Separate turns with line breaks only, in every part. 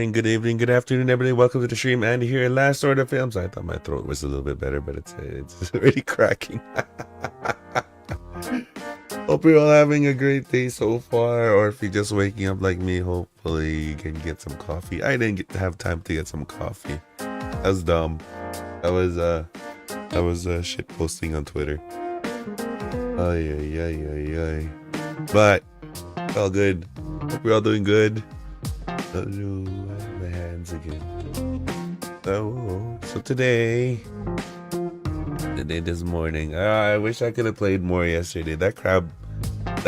morning, good evening, good afternoon, everybody. Welcome to the stream. Andy here, Last Order Films. I thought my throat was a little bit better, but it's already cracking. Hope you're all having a great day so far, or if you're just waking up like me, hopefully you can get some coffee. I didn't get to have time to get some coffee. That's dumb. I was shit posting on Twitter. Ay. But all good. Hope you're all doing good. My hands again. So today, this morning, I wish I could have played more yesterday. That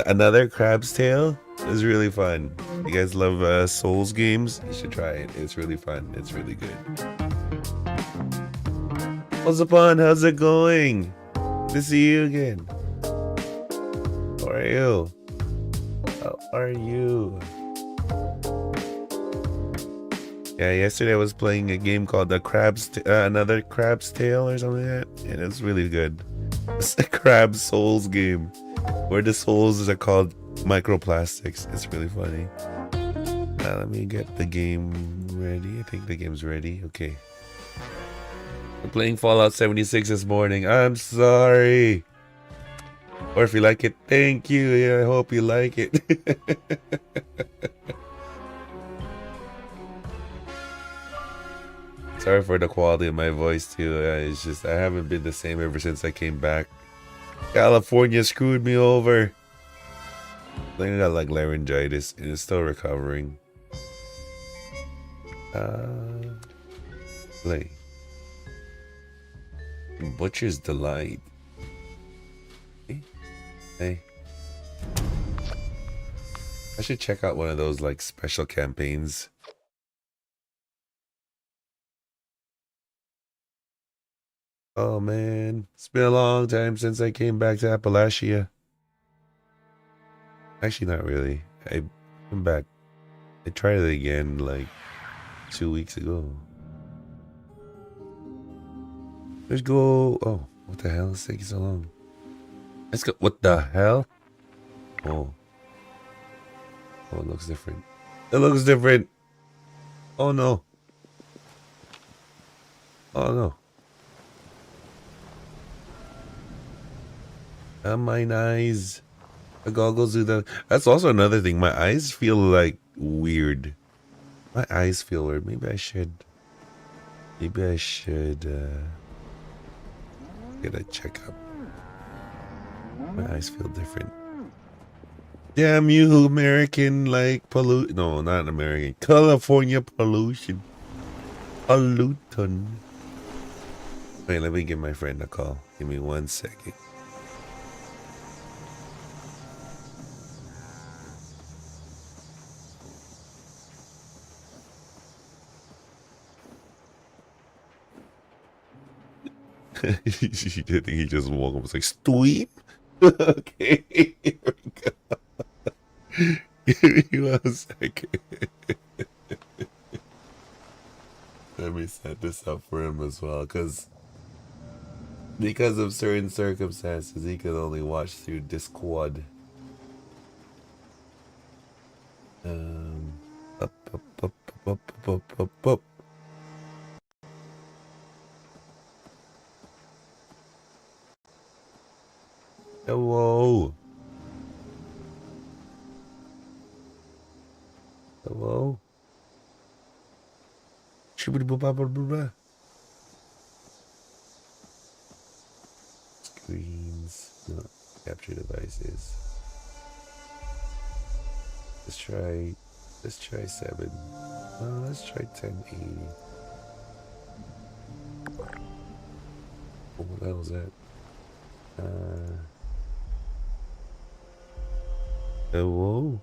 another Crab's Tale is really fun. You guys love Souls games? You should try it. It's really fun. It's really good. What's up, on? How's it going? Good to see you again. How are you? How are you? Yeah, yesterday I was playing a game called Another Crab's Tale or something like that, and it's really good. It's a Crab Souls game, where the souls are called microplastics. It's really funny. Now let me get the game ready. I think the game's ready. Okay. I'm playing Fallout 76 this morning. I'm sorry. Or if you like it, thank you. Yeah, I hope you like it. Sorry for the quality of my voice too. It's just I haven't been the same ever since I came back. California screwed me over. I think I got like laryngitis and it's still recovering. Play. Butcher's Delight. Hey. I should check out one of those like special campaigns. Oh man, it's been a long time since I came back to Appalachia. Actually, not really. I came back. I tried it again like 2 weeks ago. Let's go. Oh, what the hell is taking so long? Let's go. What the hell? Oh, it looks different. It looks different. Oh no. Oh no. My eyes. The goggles do that. That's also another thing. My eyes feel like weird. My eyes feel weird. Maybe I should get a checkup. My eyes feel different. Damn you, American, like pollute. No, not American. California pollution. Pollutant. Wait, let me give my friend a call. Give me 1 second. She did think he just woke up. Was like, Steep. Okay, here we go. Give me 1 second. Let me set this up for him as well, because of certain circumstances, he could only watch through Discord. Up. Hello. Hello. Screens. No. Capture devices. Let's try 7. Let's try 1080. Oh, what the hell is that? Whoa.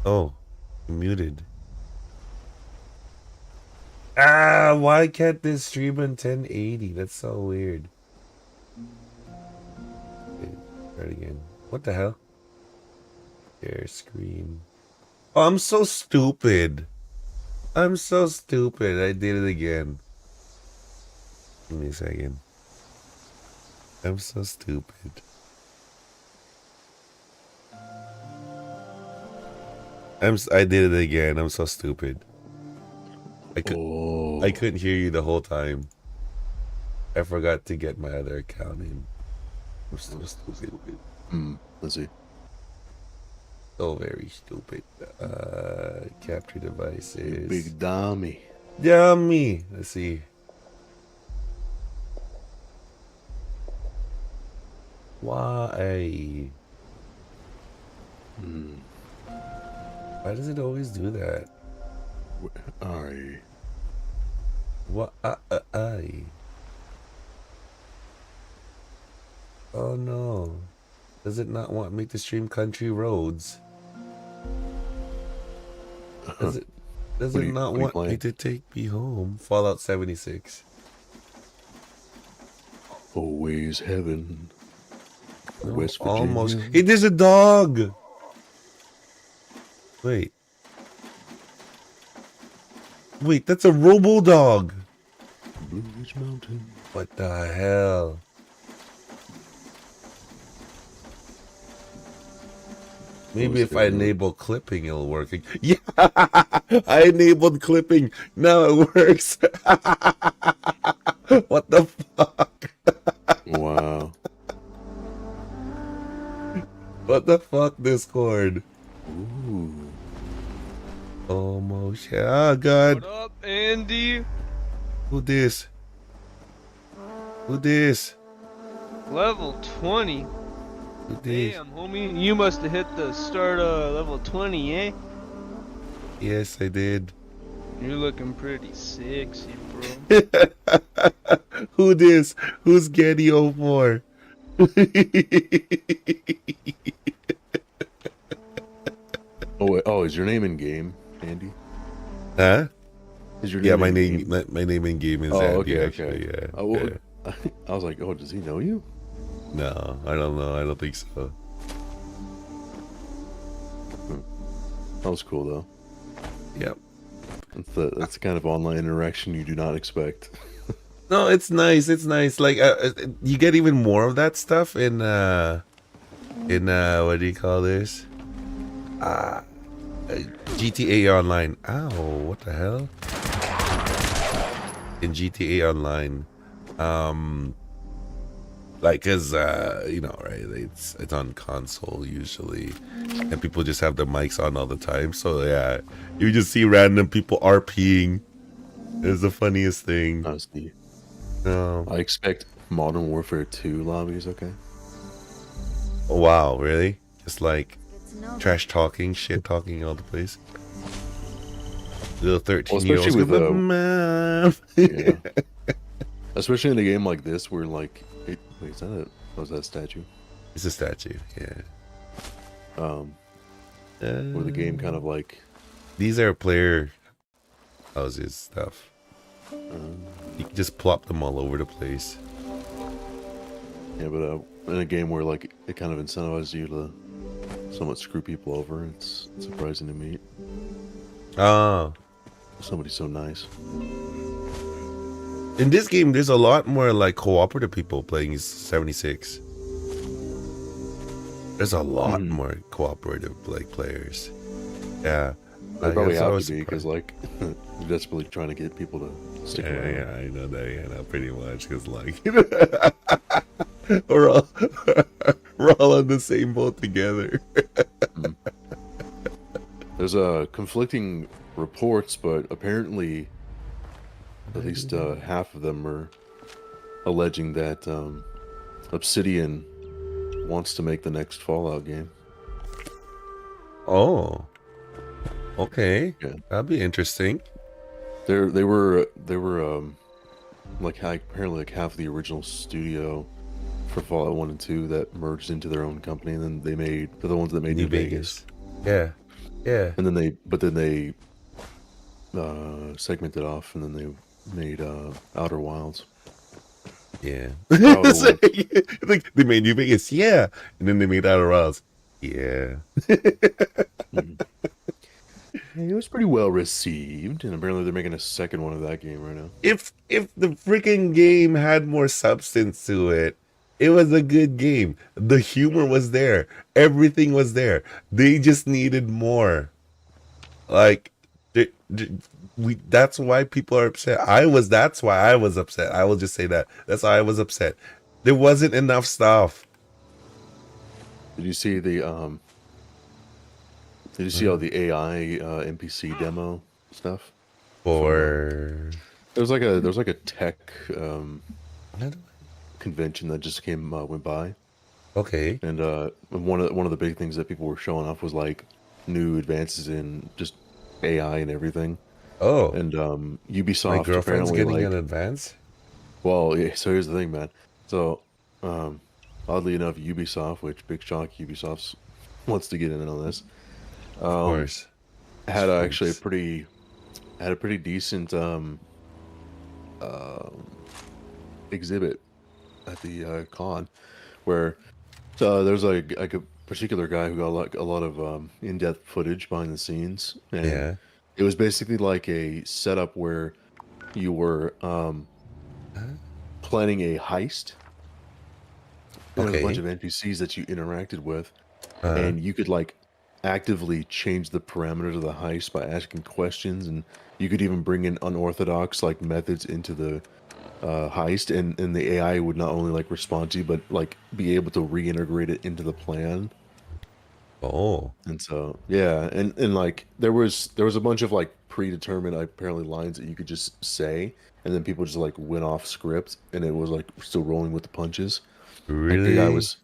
Oh, muted. Why can't this stream on 1080? That's so weird. Okay, try it again. What the hell? Share screen. Oh, I'm so stupid. I did it again. Give me a second. I'm so stupid. I did it again. I'm so stupid. I couldn't hear you the whole time. I forgot to get my other account in. I'm so stupid.
Let's see.
So very stupid. Capture devices.
Big dummy.
Yummy. Let's see. Why? Why does it always do that? What? Oh no. Does it not want me to stream Country Roads? Does it not want me to take me home? Fallout 76.
Always heaven.
No,
West Virginia.
almost. Hey, there's a dog! Wait. Wait, that's a robo-dog!
Blue Ridge Mountain.
What the hell? Maybe if I enable clipping, it'll work. Yeah! I enabled clipping. Now it works. What the fuck?
Wow.
What the fuck, Discord?
Ooh.
Almost. Oh, God.
What up, Andy?
Who this? Who this?
Level 20.
Who this?
Damn, homie. You must have hit the start of level 20, eh?
Yes, I did.
You're looking pretty sexy, bro.
Who this? Who's Getty 04?
Oh, wait. Oh, is your name in game, Andy?
Huh?
Is your
Yeah,
name
my
in
name
game?
my name in game is
Oh,
Andy,
okay,
actually,
okay.
yeah.
Oh,
Yeah.
I was like, oh, does he know you?
No, I don't know. I don't think so.
That was cool though.
Yep.
That's the kind of online interaction you do not expect.
No, it's nice. It's nice. Like you get even more of that stuff in what do you call this? GTA Online. Ow, what the hell? In GTA Online, like, cause you know, right? It's on console usually, and people just have the mics on all the time. So yeah, you just see random people RPing. It's the funniest thing.
Honestly,
No.
I expect Modern Warfare 2 lobbies. Okay.
Oh, wow, really? Just like trash talking, shit talking all the place. Little 13-year-olds.
especially with
Mom.
Yeah. Especially in a game like this, where like, wait, is that it? Was that a statue?
It's a statue, yeah.
Where the game kind of like.
These are player houses stuff. You can just plop them all over the place.
Yeah, but in a game where like it kind of incentivizes you to somewhat screw people over, it's surprising to meet
Ah.
somebody so nice.
In this game, there's a lot more like cooperative people playing 76. There's a lot more cooperative like players. Yeah.
They probably have to be because like you're desperately trying to get people to stick around.
Yeah, I know that. Yeah, no, pretty much because like we're all on the same boat together.
There's conflicting reports, but apparently at least half of them are alleging that Obsidian wants to make the next Fallout game.
Oh, okay.
Yeah.
That'd be interesting.
They were like apparently like half of the original studio for Fallout 1 and 2 that merged into their own company, and then they're the ones that made New Vegas.
Yeah, yeah.
And then they segmented off, and then they made Outer Wilds.
Yeah. Like they made New Vegas, yeah, and then they made Outer Wilds, yeah.
It was pretty well received, and apparently they're making a second one of that game right now.
If the freaking game had more substance to it, it was a good game. The humor was there. Everything was there. They just needed more. Like, That's why people are upset. That's why I was upset. I will just say that. That's why I was upset. There wasn't enough stuff.
Did you see the Did you see all the AI NPC demo stuff?
For
There was like a tech convention that just went by,
okay.
and one of the big things that people were showing off was like new advances in just AI and everything.
Oh,
And
my
Ubisoft
girlfriend's
apparently
getting
like,
an advance.
well, yeah, so here's the thing, man. So oddly enough, Ubisoft, which big shock, Ubisoft wants to get in on this,
Of course.
had actually
Freaks.
a pretty decent exhibit at the con, where there's like a particular guy who got like a lot of in-depth footage behind the scenes, and
Yeah.
it was basically like a setup where you were
Huh?
planning a heist. There was a bunch
Okay.
of NPCs that you interacted with,
Uh.
and you could like actively change the parameters of the heist by asking questions, and you could even bring in unorthodox like methods into the heist, and the AI would not only like respond to you, but like be able to reintegrate it into the plan.
Oh.
And so yeah, and like there was a bunch of like predetermined apparently lines that you could just say, and then people just like went off script, and it was like still rolling with the punches. Like the guy
Really?
was,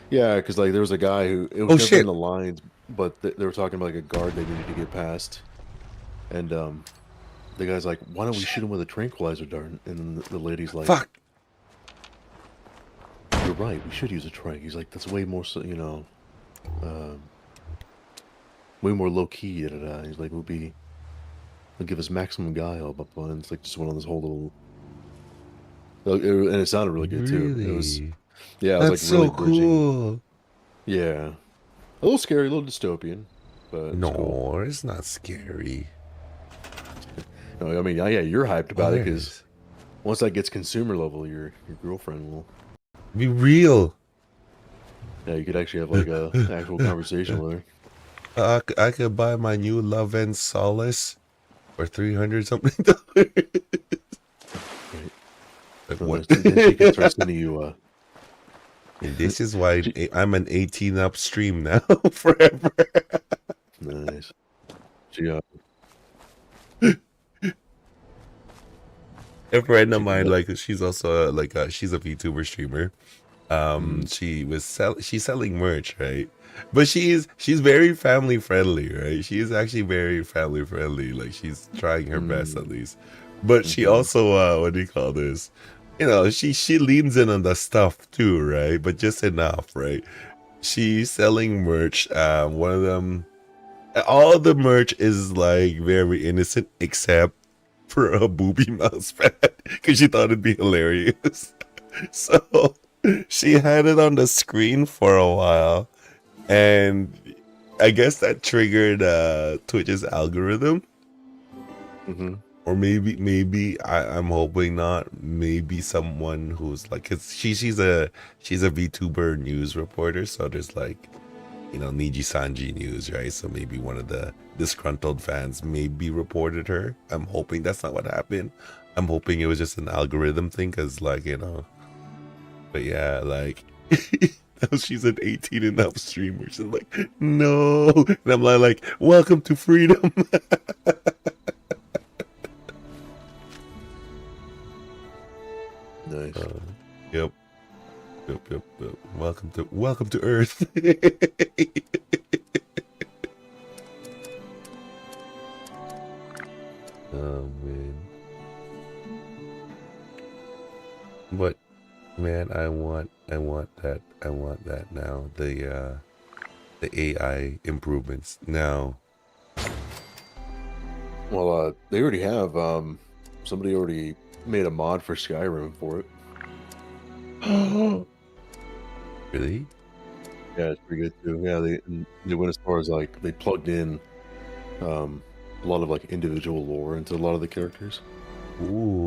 yeah, because like there was a guy who it was
Oh
never in
shit.
the lines, but they were talking about like a guard they needed to get past, and the guy's like, "Why don't we shoot
Shit.
him with a tranquilizer dart?" And then the lady's like,
Fuck.
"You're right, we should use a tranq." He's like, "That's way more, so you know, um, way more low key." Da, da, da. He's like, it'll give us maximum guile." Blah, blah, and it's like just went on this whole little, and it sounded really good too. It was,
Really?
yeah, it was like
That's
really
so
bridging.
cool.
Yeah, a little scary, a little dystopian, but it's cool.
No, it's not scary.
No, I mean, yeah, you're hyped
Oh,
about it
there it
because
is.
once that gets consumer level, your girlfriend will.
Be real.
Yeah, you could actually have like a actual conversation with her.
I could buy my new Love and Solace for 300 something dollars.
Right.
Like
And
what?
then she can start sending you.
And this is why
She,
I'm an 18 up stream now forever.
nice. She
A friend of
she can.
mine, like she's also she's a VTuber streamer.
Mm,
She's selling merch, right? But she's very family friendly, right? She is actually very family friendly. Like she's trying her best at
mm,
least. But she
mm-hmm,
also what do you call this? You know, she leans in on the stuff too, right? But just enough, right? She's selling merch. One of them, all the merch is like very innocent except for a booby mouse pad because she thought it'd be hilarious. So she had it on the screen for a while, and I guess that triggered Twitch's algorithm,
mm-hmm.
or maybe I'm hoping not. Maybe someone who's like, cause she's a VTuber news reporter, so there's like, you know, Niji Sanji news, right? So maybe one of the disgruntled fans maybe reported her. I'm hoping that's not what happened. I'm hoping it was just an algorithm thing, cause like, you know. But yeah, like now she's an 18 and up streamer. She's like, no. And I'm like, welcome to freedom.
Nice.
Yep. Welcome to Earth. Oh man. But man, I want that now. The AI improvements now.
Well, they already have. Somebody already made a mod for Skyrim for it.
Really?
Yeah, it's pretty good too. Yeah, they went as far as like they plugged in a lot of like individual lore into a lot of the characters.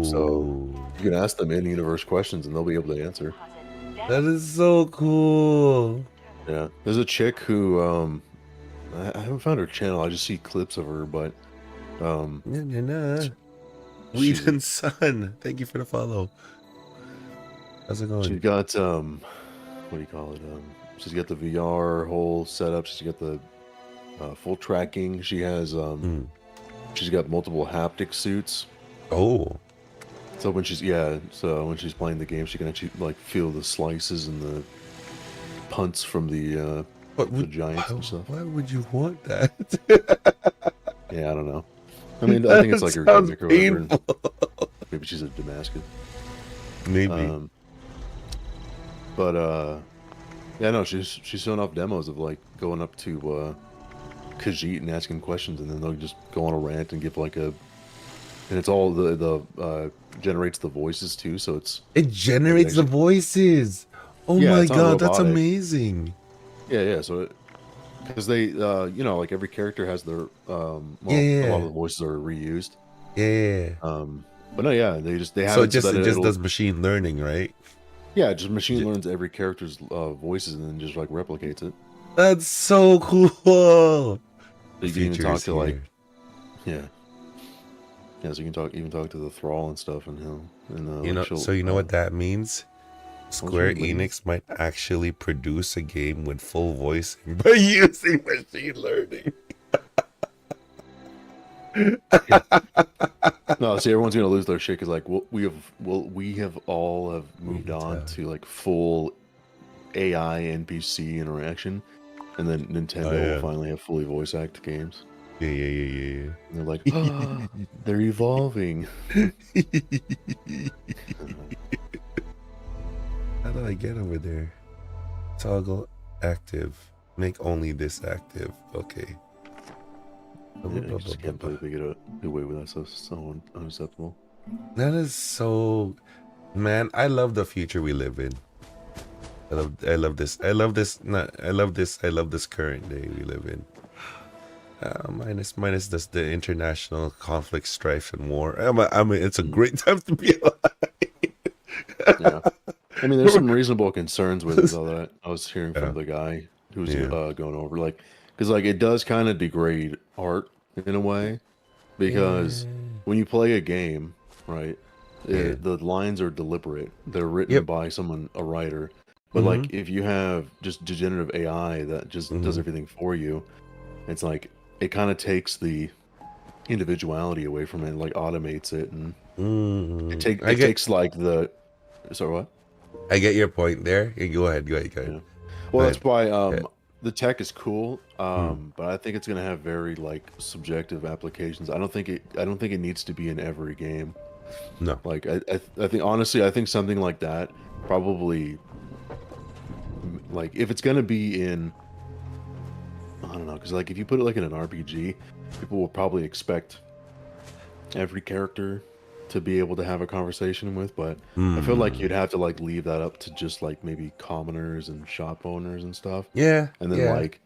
So
Ooh.
you can ask them in-universe questions and they'll be able to answer.
That is so cool.
Yeah, there's a chick who I haven't found her channel. I just see clips of her, but
Nah.
She-
Wheaton Sun. Thank you for the follow. How's it
She's
going?
got what do you call it? She's got the VR whole setup. She's got the full tracking. She has she's got multiple haptic suits.
Oh.
So when she's when she's playing the game, she can actually like feel the slices and the punts from the giants and stuff.
Why would you want that?
Yeah, I don't know. I mean, I think it's like her
Sounds
gimmick or whatever. and
painful.
Maybe she's a Damascus.
Maybe.
Yeah, no, she's showing off demos of like going up to Khajiit and asking questions, and then they'll just go on a rant and give like and it's all the generates the voices too, so
It generates the voices. Oh
Yeah,
my
it's not
god, that's
robotic.
amazing.
yeah, so because they you know, like every character has their a lot
Yeah.
of the voices are reused.
Yeah.
But no, yeah, they have
So
it so that
it just
it'll-
does machine learning, right?
yeah, just machine learns every character's voices and then just like replicates it.
That's so cool.
So you can even
Future
talk
is
to like
here.
yeah, so you can even talk to the thrall and stuff, and
You know,
she'll,
so you know what that means? Square
it mean?
Enix might actually produce a game with full voicing by using machine learning.
No, see, everyone's gonna lose their shit because like we have all moved on to like full AI NPC interaction, and then Nintendo will finally have fully voice act games.
Yeah.
And they're like, ah, they're evolving.
How do I get over there? Toggle active. Make only this active. Okay.
Yeah, I just can't believe they get away with that. So unacceptable.
That is so, man. I love the future we live in. I love this. I love this current day we live in. Minus this the international conflict, strife, and war. I mean, it's a great time to be alive.
Yeah. I mean, there's some reasonable concerns with it, though, that I was hearing from the guy who was going over, like, because like it does kind of degrade art in a way, because when you play a game, right, the lines are deliberate. They're written by a writer. But like, if you have just degenerative AI that just does everything for you, it's like it kind of takes the individuality away from it, and like automates it, and it takes like the. Sorry, what?
I get your point there. Yeah, go ahead.
Yeah. Well, that's why the tech is cool, but I think it's gonna have very like subjective applications. I don't think it needs to be in every game.
No.
Like I think honestly, I think something like that probably, like if it's gonna be in, I don't know, because like if you put it like in an RPG, people will probably expect every character to be able to have a conversation with, but I feel like you'd have to like leave that up to just like maybe commoners and shop owners and stuff.
Yeah.
And then like,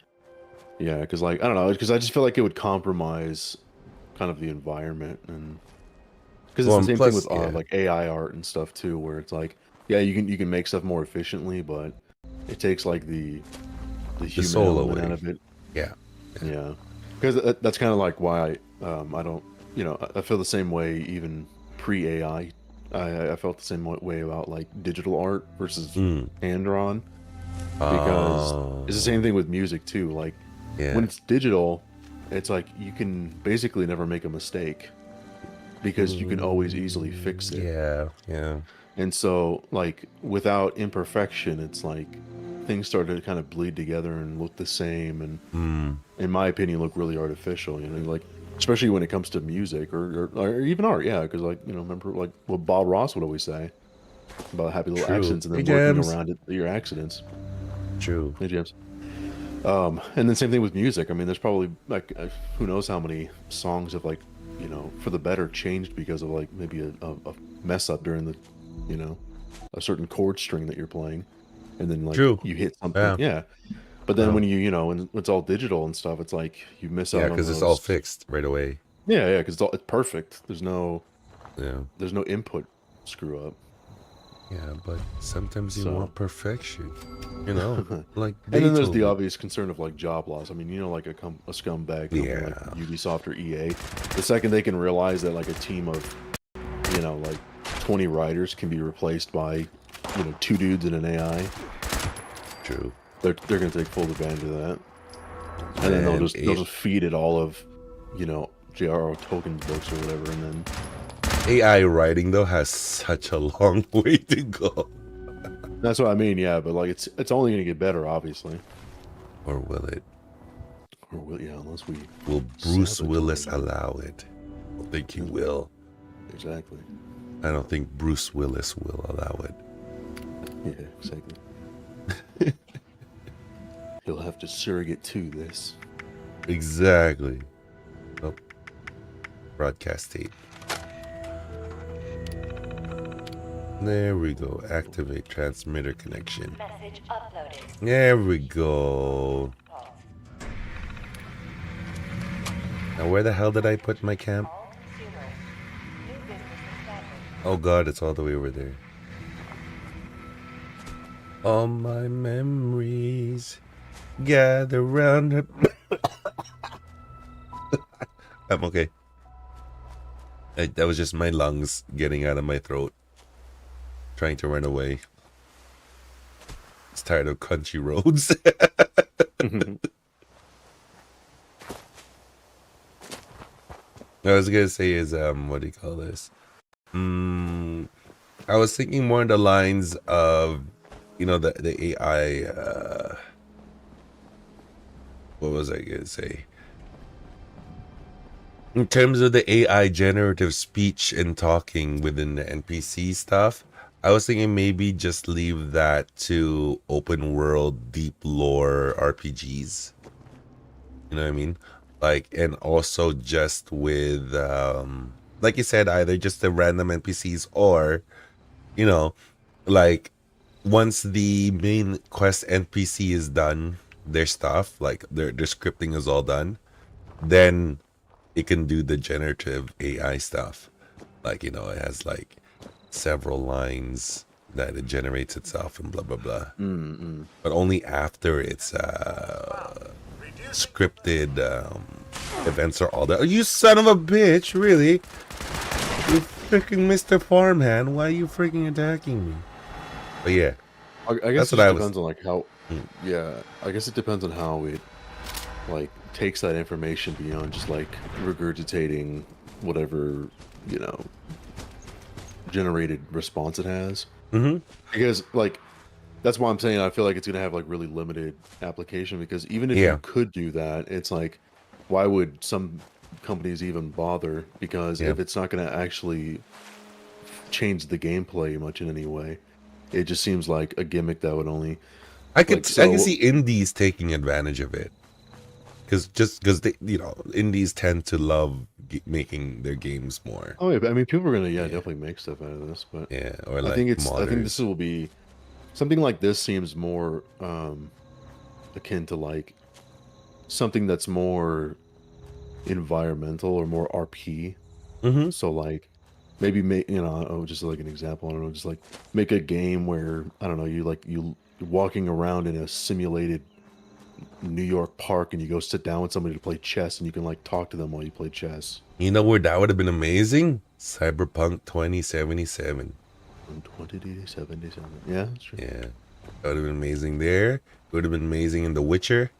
yeah, because like I don't know, because I just feel like it would compromise kind of the environment, and because it's the same thing with like AI art and stuff too, where it's like, yeah, you can make stuff more efficiently, but it takes like the human
soul
element
away.
out of it.
Yeah.
Because that's kind of like why I don't, I feel the same way even pre-AI. I felt the same way about like digital art versus hand drawn, because it's the same thing with music too. Like when it's digital, it's like you can basically never make a mistake because you can always easily fix it.
Yeah.
And so like without imperfection, it's like things start to kind of bleed together and look the same, and in my opinion look really artificial, like especially when it comes to music or even art. Because like, remember like what Bob Ross would always say about happy little accidents, and then working around it, your accidents.
True.
Hey, James. And then same thing with music. I mean, there's probably like who knows how many songs have like, for the better changed because of like maybe a mess up during the, a certain chord string that you're playing, and then like you hit something. But then when when it's all digital and stuff, it's like you miss out on
because it's all fixed right away.
Because it's perfect. There's no input screw up.
Yeah, but sometimes you
So-
want perfection. You know, like
And then there's the
Beethoven.
obvious concern of like job loss. I mean, you know, like a scumbag company
Yeah.
like Ubisoft or EA, the second they can realize that like a team of, you know, like 20 writers can be replaced by, you know, 2 dudes and an AI,
True.
they're gonna take full advantage of that, and then they'll
Man,
just feed it all of, you know, J.R.R. Tolkien's books or whatever, and then
AI writing though has such a long way to go.
that's what I mean. Yeah, but like it's only gonna get better, obviously.
Or will it?
Or will, yeah, unless we
Will Bruce
sabotage
Willis
it.
allow it? I don't think he will.
Exactly.
I don't think Bruce Willis will allow it.
Yeah, exactly. He'll have to surrogate to this.
Exactly. Oh. Broadcast tape. There we go. Activate transmitter connection.
Message uploaded.
There we go. Now where the hell did I put my camp?
All consumers. New business established.
Oh god, it's all the way over there. All my memories gather round her. I'm okay. That was just my lungs getting out of my throat. Trying to run away. It's tired of country roads. I was gonna say is what do you call this? I was thinking more in the lines of, you know, the AI. What was I gonna say? In terms of the AI generative speech and talking within the NPC stuff, I was thinking maybe just leave that to open world, deep lore RPGs. You know what I mean? Like, and also just with, like you said, either just the random NPCs or, you know, like once the main quest NPC is done, their stuff, like their scripting is all done, then it can do the generative AI stuff. Like, you know, it has like several lines that it generates itself and blah, blah, blah. But only after it's scripted events are all that. Oh, you son of a bitch, really? You freaking Mr. Farmhand, why are you freaking attacking me? But yeah,
I
That's
guess it
what I
just
was-
depends on like how. Yeah, I guess it depends on how it like takes that information beyond just like regurgitating whatever, you know, generated response it has.
Mhm.
Because like that's why I'm saying I feel like it's gonna have like really limited application, because even if
Yeah.
you could do that, it's like why would some companies even bother? Because
Yeah.
if it's not gonna actually change the gameplay much in any way, it just seems like a gimmick that would only
I could
Like,
I can
so-
see indies taking advantage of it, because they, you know, indies tend to love making their games more.
Oh yeah, but I mean, people are gonna definitely make stuff out of this, but
Yeah, or like
I think I think
modders.
this will be something like this seems more akin to like something that's more environmental or more RP.
Mhm.
So like maybe make, you know, oh, just like an example, I don't know, just like make a game where I don't know, you're walking around in a simulated New York park and you go sit down with somebody to play chess and you can like talk to them while you play chess.
You know where that would have been amazing? Cyberpunk 2077.
2077. Yeah, that's true.
Yeah, that would have been amazing there. It would have been amazing in The Witcher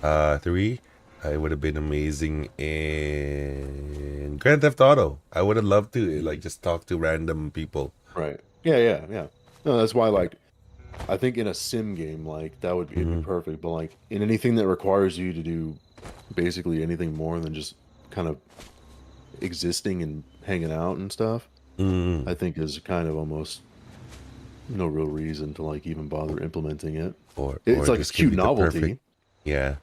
3. I would have been amazing in Grand Theft Auto. I would have loved to like just talk to random people.
Right. Yeah. No, that's why like I think in a sim game like that would it'd be perfect, but like in anything that requires you to do basically anything more than just kind of existing and hanging out and stuff,
Mm.
I think is kind of almost no real reason to like even bother implementing it.
Or
It's like a
this could
cute
be the
novelty,
perfect- Yeah,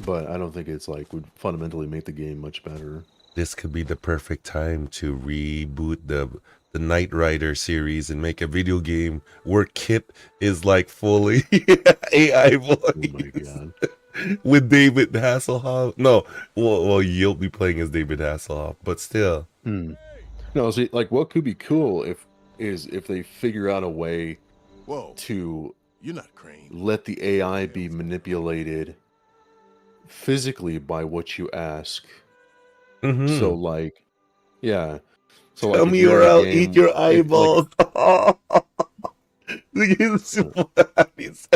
but I don't think it's like would fundamentally make the game much better.
this could be the perfect time to reboot the Knight Rider series and make a video game where Kit is like fully AI voice
Oh my god.
with David Hasselhoff. No, well, you'll be playing as David Hasselhoff, but still.
No, see, like what could be cool if is if they figure out a way
Whoa,
to
you're not Crane.
let the AI be manipulated physically by what you ask.
Mm-hmm.
So like, yeah. So
Tell
like, if
me
you're
or
in a
I'll
game,
eat your
if, like,
eyeballs. Look at this. These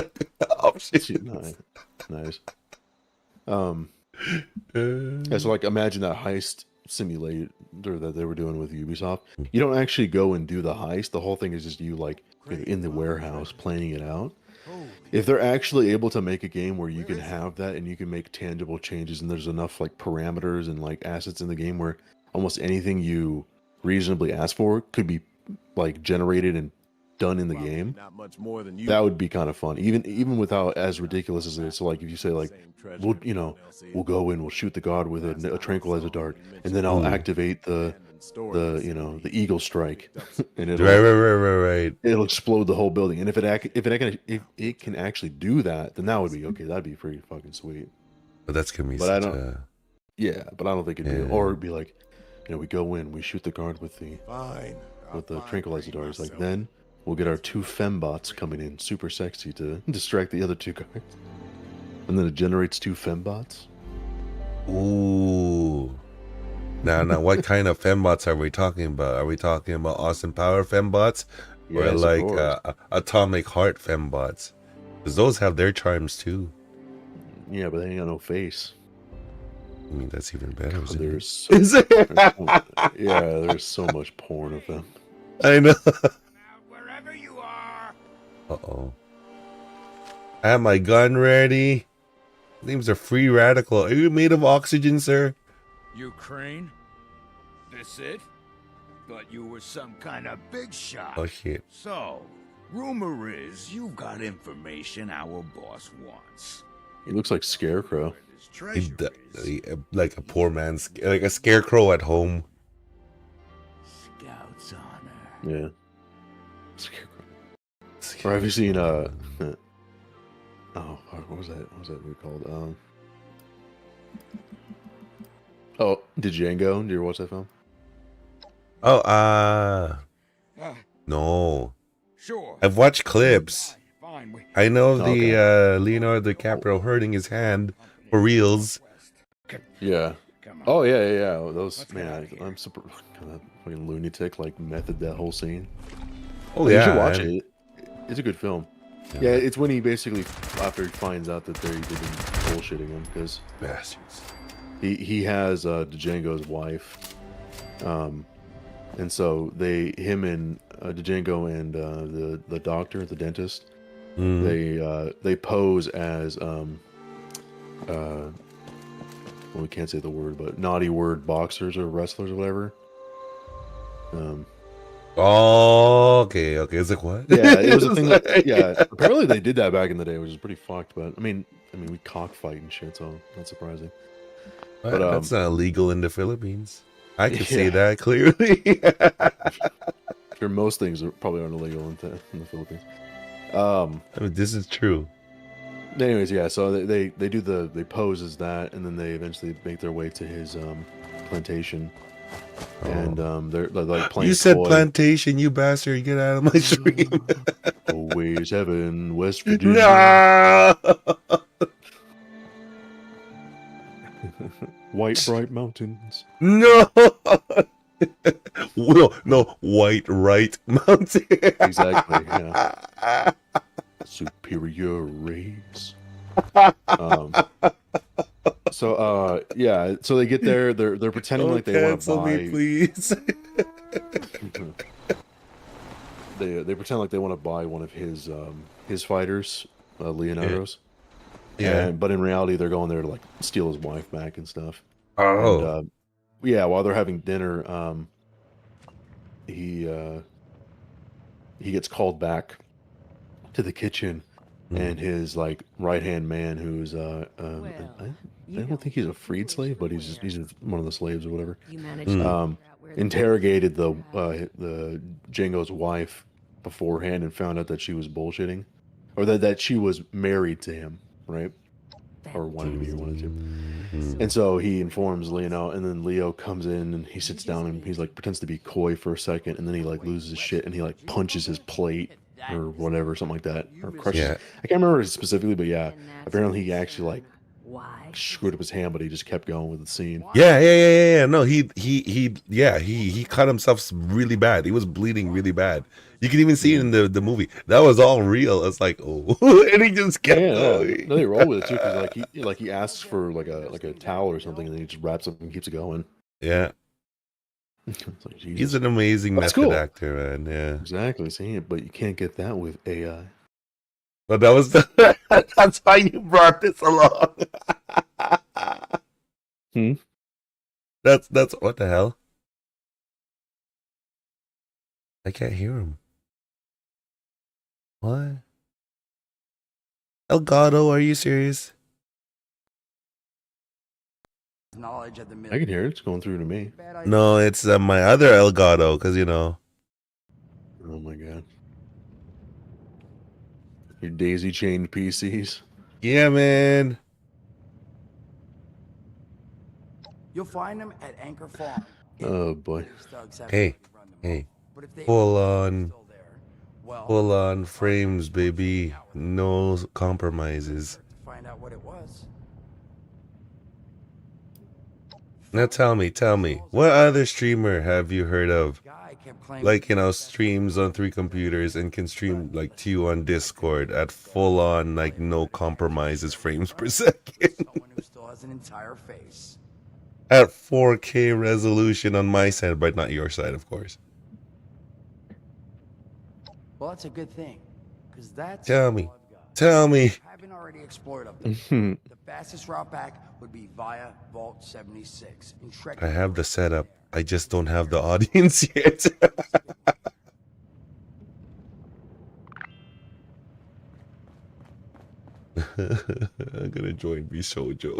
options.
nice, nice. Yeah, so like, imagine that heist simulator that they were doing with Ubisoft. You don't actually go and do the heist. The whole thing is just you like in the warehouse planning it out. If they're actually able to make a game where you can have that and you can make tangible changes, and there's enough like parameters and like assets in the game where almost anything you reasonably ask for could be like generated and done in the game,
Not much more than you.
that would be kind of fun. Even without as ridiculous as it is. So like, if you say like, we'll go in, we'll shoot the god with a tranquilizer dart, and then I'll activate the eagle strike, and
Right.
it'll explode the whole building. And if it can actually do that, then that would be okay. That'd be pretty fucking sweet.
But that's gonna be
But I
such
don't-
a.
Yeah, but I don't think it'd be, or it'd be like, we go in, we shoot the guard with the
Fine.
tranquilizer darts. Like, then we'll get our 2 fembots coming in, super sexy, to distract the other 2 guards. And then it generates 2 fembots.
Ooh. Now, what kind of fembots are we talking about? Are we talking about Austin Power fembots, or
Yes, of
like
course.
Atomic Heart fembots? Because those have their charms too.
Yeah, but they ain't got no face.
I mean, that's even better. Isn't
There's
it?
so, there's so much porn of them.
I know.
Wherever you are.
Uh-oh. I have my gun ready. Name's a free radical. Are you made of oxygen, sir?
Ukraine? This it? Thought you were some kind of big shot.
Oh shit.
So, rumor is you've got information our boss wants.
He looks like Scarecrow.
Like a poor man's, like a scarecrow at home.
Scout's honor.
Yeah. Scarecrow. Or have you seen oh, what was that? What was that movie called? Oh, Django. Did you ever watch that film?
Oh, no.
Sure.
I've watched clips.
Fine.
I know of
Okay.
the Leonardo DiCaprio hurting his hand for reals.
Yeah.
Come on.
Oh yeah. Those
Let's get out of here.
I'm super that fucking lunatic like method that whole scene.
Oh
You
yeah,
should watch it. It's a good film. Yeah, it's when he basically, after he finds out that they've been bullshitting him, because
Bastards.
he has Django's wife, and so him and Django and the doctor, the dentist, they pose as well, we can't say the word, but naughty word boxers or wrestlers or whatever.
Oh, okay. It's like what?
Yeah, it was a thing. Yeah, apparently they did that back in the day, which is pretty fucked. But I mean, we cockfight and shit, so not surprising.
But, that's not illegal in the Philippines. I can say
Yeah.
that clearly.
Sure, most things probably aren't illegal in the Philippines.
I mean, this is true.
Anyways, yeah. So they pose as that, and then they eventually make their way to his plantation, and they're like playing.
You said
toy.
plantation, you bastard! Get out of my stream.
Always heaven, West Virginia.
No.
White bright mountains.
No. No, white right mountain.
Exactly. Yeah. Superior race. So they get there. They're pretending like they want to
cancel
buy.
me, please.
They pretend like they want to buy one of his fighters, Leonardo's.
Yeah.
But in reality, they're going there to like steal his wife back and stuff.
Oh.
And, while they're having dinner, he gets called back to the kitchen, and his like right hand man, who's I don't think he's a freed slave, but he's one of the slaves or whatever.
You managed to figure out where the
Interrogated the Django's wife beforehand and found out that she was bullshitting, or that she was married to him, right? or wanted to be, or wanted to.
Mhm.
And so he informs Leo, and then Leo comes in and he sits down and he's like pretends to be coy for a second, and then he like loses his shit and he like punches his plate or whatever, something like that, or crushes.
Yeah.
I can't remember specifically, but yeah, apparently he actually like
Why?
screwed up his hand, but he just kept going with the scene.
Yeah. No, he cut himself really bad. He was bleeding really bad. You can even see it in the movie. That was all real. It's like, oh, and he just kept
Yeah,
going.
no, they roll with it too, because like he asks for like a towel or something, and then he just wraps up and keeps it going.
Yeah,
It's like,
he's
Jesus.
an amazing
That's
method
cool.
actor, man. Yeah,
Exactly, see, but you can't get that with AI.
but that was that's why you brought this along.
Hmm?
That's what the hell? I can't hear him. What? Elgato, are you serious?
Knowledge of the
I can hear it. It's going through to me.
No, it's my other Elgato, because you know.
Oh my god. Your daisy chained PCs.
Yeah, man.
You'll find them at Anchor Farm.
Oh boy.
Hey, full on frames, baby. No compromises.
Find out what it was.
Now tell me, what other streamer have you heard of?
Guy kept claiming
Like, you know, streams on 3 computers and can stream like to you on Discord at full on, like, no compromises frames per second.
someone who still has an entire face.
At 4K resolution on my side, but not your side, of course.
Well, that's a good thing, because that's
Tell me.
all I've got.
Tell me.
Haven't already explored up there. The fastest route back would be via Vault 76. In Shrek.
I have the setup. I just don't have the audience yet. I'm gonna join Bishojo.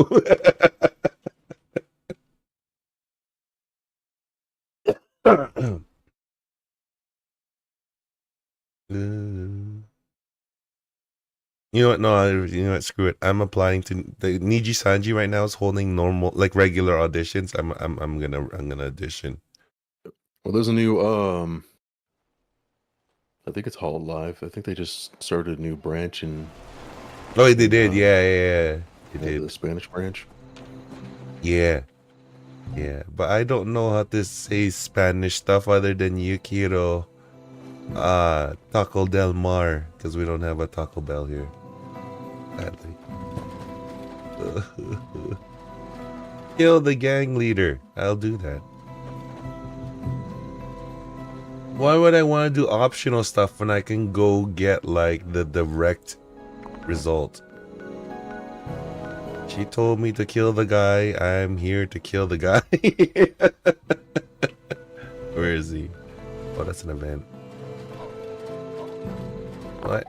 You know what? No, you know what? Screw it. I'm applying to the Niji Sanji right now is holding normal, like regular auditions. I'm gonna audition.
Well, there's a new I think it's Hall Live. I think they just started a new branch in
Oh, they did. Yeah. They
the
did.
Spanish branch.
Yeah. But I don't know how to say Spanish stuff other than Yukiro, Taco Del Mar, because we don't have a Taco Bell here. Sadly. Kill the gang leader. I'll do that. Why would I want to do optional stuff when I can go get like the direct result? She told me to kill the guy. I'm here to kill the guy. Where is he? Oh, that's an event. What?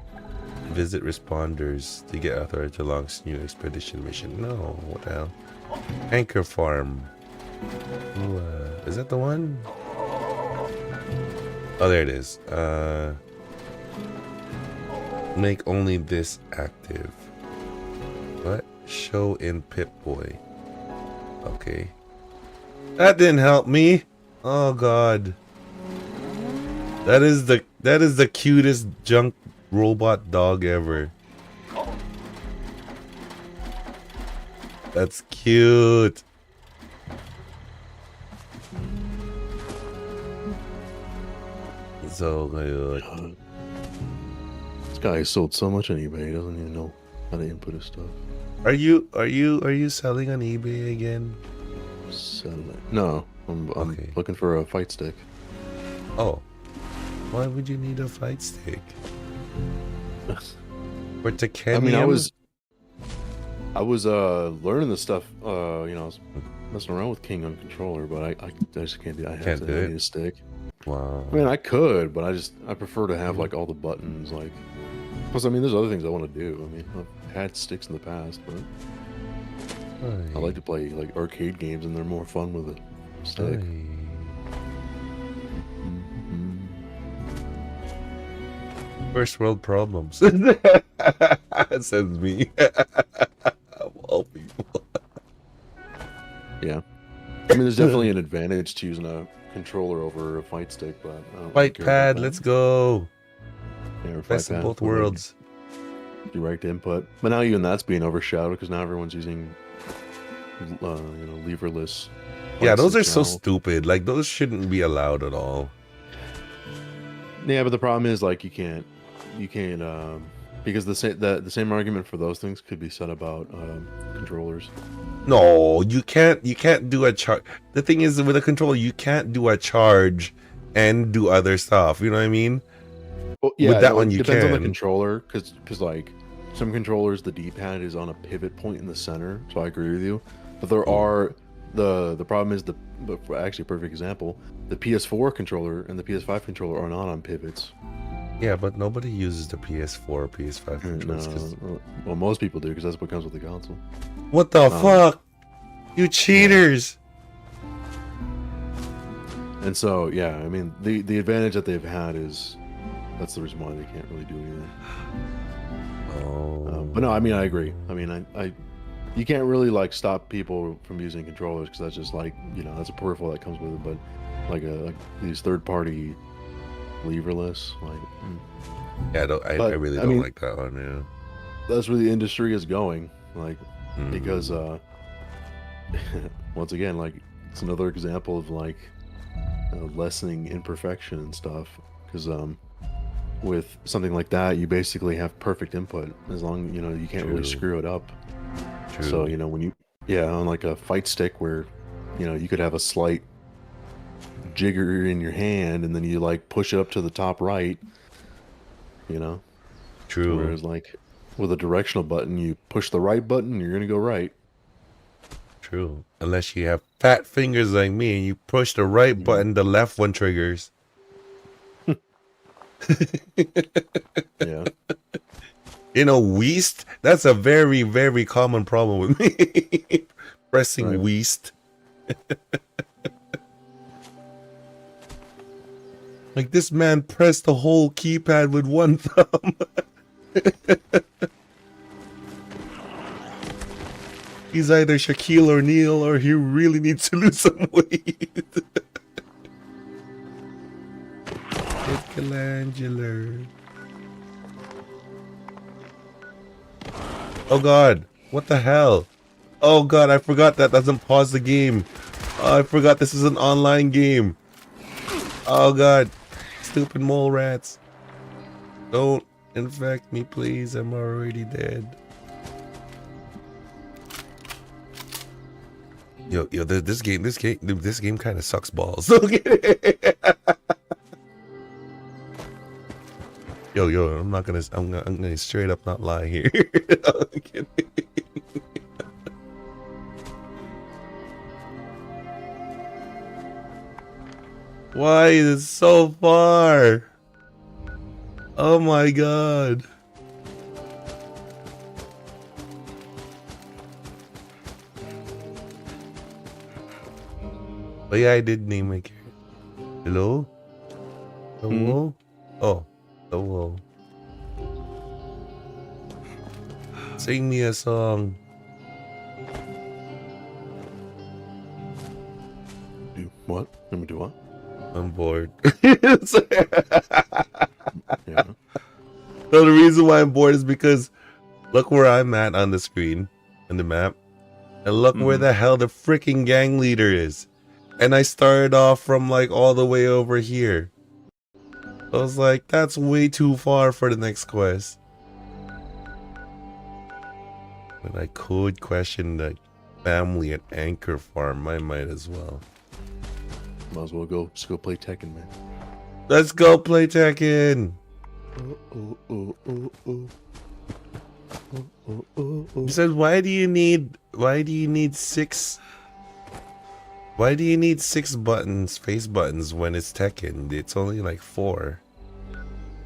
Visit responders to get authority to launch new expedition mission. No, what the hell? Anchor Farm. Ooh, is that the one? Oh, there it is. Make only this active. What? Show in Pip-Boy. Okay. That didn't help me. Oh god. That is the cutest junk robot dog ever. That's cute. So good.
This guy sold so much on eBay. He doesn't even know how to input his stuff.
Are you selling on eBay again?
No, I'm
Okay.
looking for a fight stick.
Oh. Why would you need a fight stick? For Tekenium?
I mean, I was learning this stuff. You know, I was messing around with King on controller, but I just can't do. I
Can't do it?
need a stick.
Wow.
I mean, I could, but I prefer to have like all the buttons. Like, plus, I mean, there's other things I want to do. I mean, I've had sticks in the past, but I like to play like arcade games, and they're more fun with a stick.
First world problems. Says me.
there's definitely an advantage to using a controller over a fight stick, but I don't
Fight
care about
pad,
that.
let's go.
Yeah, or
Best
fight
of
pad
both
with, like,
worlds.
direct input, but now even that's being overshadowed because now everyone's using, leverless.
Yeah,
fight
those are
sticks
so
now.
stupid. Like, those shouldn't be allowed at all.
Yeah, but the problem is like you can't, because the same argument for those things could be said about controllers.
No, you can't do a charge. The thing is, with a controller, you can't do a charge and do other stuff. You know what I mean?
Well, yeah,
With that
no,
one,
it
you
depends on the
can.
controller, because like some controllers, the D-pad is on a pivot point in the center. So I agree with you, but there are the problem is but for actually a perfect example, the PS4 controller and the PS5 controller are not on pivots.
Yeah, but nobody uses the PS4 or PS5 controllers.
Well, most people do because that's what comes with the console.
What the fuck? You cheaters!
And so, yeah, I mean, the advantage that they've had is that's the reason why they can't really do anything.
Oh.
But no, I mean, I agree. I mean, you can't really like stop people from using controllers because that's just like, that's a peripheral that comes with it. But like these third-party leverless,
Yeah, I really don't like that one. Yeah,
that's where the industry is going. Like, because once again, like it's another example of like lessening imperfection and stuff. Because with something like that, you basically have perfect input as long you can't really screw it up.
True.
So when on like a fight stick where you could have a slight jigger in your hand and then you like push it up to the top right.
True.
Whereas like with a directional button, you push the right button, you're gonna go right.
True. Unless you have fat fingers like me and you push the right button, the left one triggers.
Yeah.
Weast, that's a very, very common problem with me. Pressing
Right.
Weast. Like, this man pressed the whole keypad with one thumb. He's either Shaquille O'Neal or he really needs to lose some weight. Michelangelo. Oh god, what the hell? Oh god, I forgot that doesn't pause the game. Oh, I forgot this is an online game. Oh god, stupid mole rats. Don't infect me, please. I'm already dead. Yo, this game kind of sucks balls. Yo, I'm gonna straight up not lie here. I'm kidding. Why is it so far? Oh my god. Oh yeah, I did name my character. Hello? Hello? Oh. Hello. Sing me a song.
Do what? Let me do what?
I'm bored.
Yeah.
No, the reason why I'm bored is because look where I'm at on the screen, on the map. And look where the hell the freaking gang leader is. And I started off from like all the way over here. I was like, that's way too far for the next quest. But I could question the family at Anchor Farm. I might as well.
Might as well just go play Tekken, man.
Let's go play Tekken. He said, why do you need 6 buttons, face buttons, when it's Tekken? It's only like 4.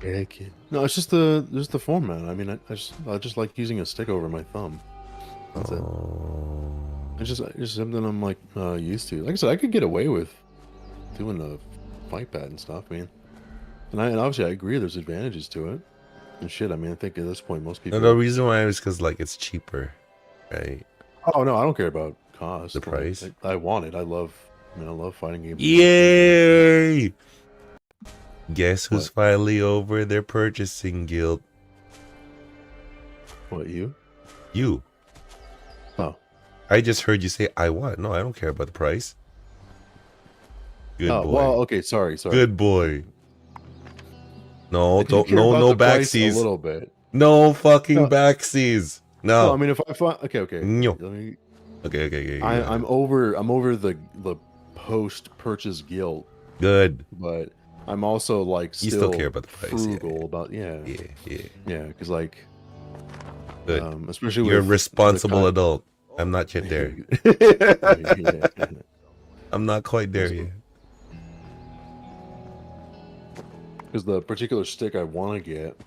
Tekken. No, it's just the format. I mean, I just like using a stick over my thumb. That's it. It's just something I'm like used to. Like I said, I could get away with doing the fight pad and stuff. I mean, and obviously I agree there's advantages to it. And shit, I mean, I think at this point most people.
No, the reason why is because like it's cheaper, right?
Oh no, I don't care about cost.
The price?
I want it. I love I mean, I love fighting games.
Yay! Guess who's finally over their purchasing guilt?
What, you?
You.
Oh.
I just heard you say I want. No, I don't care about the price. Good boy.
Well, okay, sorry.
Good boy. No,
I do care
no
about the price
backsies.
a little bit.
No fucking backsies. No.
No, I mean, if I find okay.
No.
Let me.
Okay.
I'm over the post-purchase guilt.
Good.
But I'm also like
You still care about the price,
frugal about
Yeah.
because like
Good.
especially
You're a
with
responsible adult. I'm not yet there.
yeah.
I'm not quite there yet.
Because the particular stick I want to get,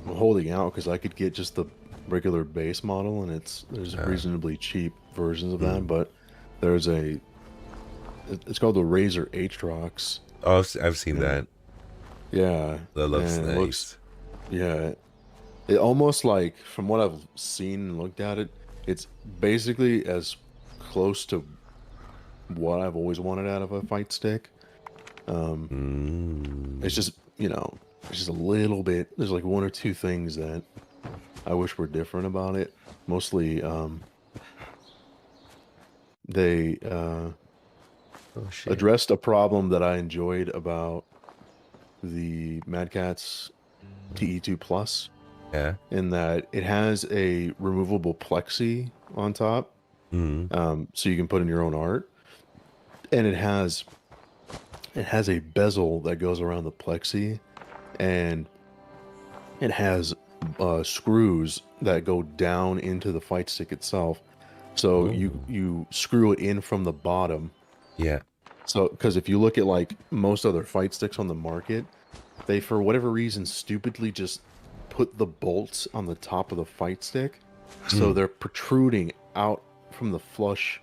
I'm holding out because I could get just the regular base model, and there's reasonably cheap versions of that. But there's it's called the Razer Aatrox.
Oh, I've seen that.
Yeah,
That looks
and
nice.
it almost like, from what I've seen and looked at it, it's basically as close to what I've always wanted out of a fight stick. It's just, it's just a little bit, there's like one or two things that I wish were different about it. Mostly, they addressed a problem that I enjoyed about the Mad Catz TE2 Plus.
Yeah.
In that it has a removable plexi on top, so you can put in your own art, and it has a bezel that goes around the plexi, and it has screws that go down into the fight stick itself. So you screw it in from the bottom.
Yeah.
So, because if you look at like most other fight sticks on the market, they, for whatever reason, stupidly just put the bolts on the top of the fight stick, so they're protruding out from the flush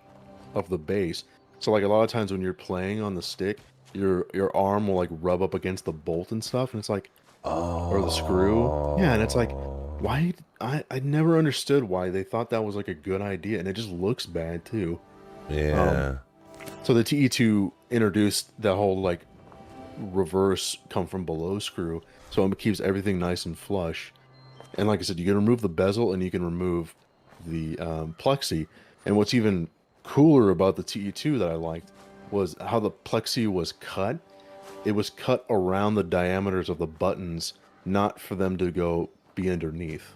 of the base. So like a lot of times when you're playing on the stick, your arm will like rub up against the bolt and stuff, and it's like, or the screw. Yeah, and it's like, why? I never understood why they thought that was like a good idea, and it just looks bad too.
Yeah.
So the TE2 introduced that whole like reverse come from below screw, so it keeps everything nice and flush. And like I said, you can remove the bezel and you can remove the plexi. And what's even cooler about the TE2 that I liked was how the plexi was cut. It was cut around the diameters of the buttons, not for them to be underneath.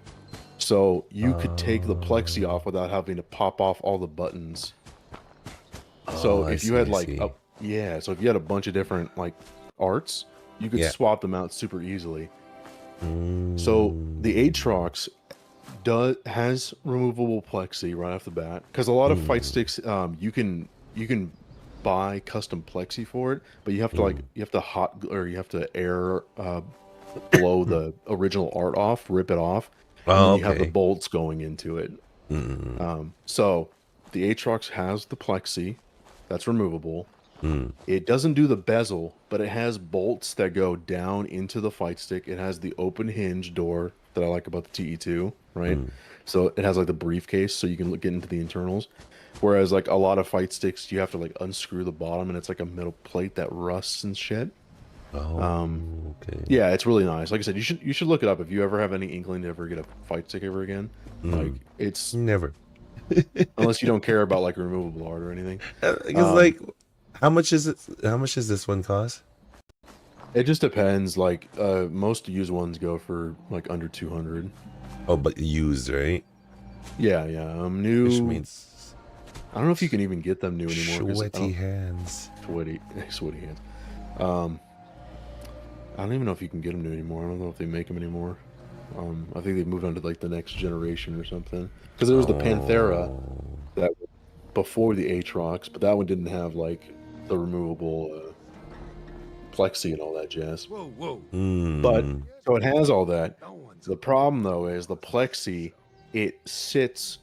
So you could take the plexi off without having to pop off all the buttons. So if you had like so if you had a bunch of different like arts, you could swap them out super easily. So the Aatrox has removable plexi right off the bat, because a lot of fight sticks you can buy custom plexi for it, but you have to you have to air blow the original art off, rip it off, and then you have the bolts going into it. So the Aatrox has the plexi that's removable. It doesn't do the bezel, but it has bolts that go down into the fight stick. It has the open hinge door that I like about the TE2, right? So it has like the briefcase, so you can get into the internals. Whereas like a lot of fight sticks, you have to like unscrew the bottom, and it's like a metal plate that rusts and shit. Yeah, it's really nice. Like I said, you should look it up if you ever have any inkling to ever get a fight stick ever again. Like, it's
never.
Unless you don't care about like removable art or anything.
Because like, how much is it? How much does this one cost?
It just depends. Like most used ones go for like under 200.
Oh, but used, right?
Yeah. New.
Which means
I don't know if you can even get them new anymore.
Sweaty hands.
Sweaty hands. I don't even know if you can get them new anymore. I don't know if they make them anymore. I think they moved on to like the next generation or something. Because there was the Panthera that was before the Aatrox, but that one didn't have like the removable plexi and all that jazz.
Whoa.
But so it has all that. The problem though is the plexi, it sits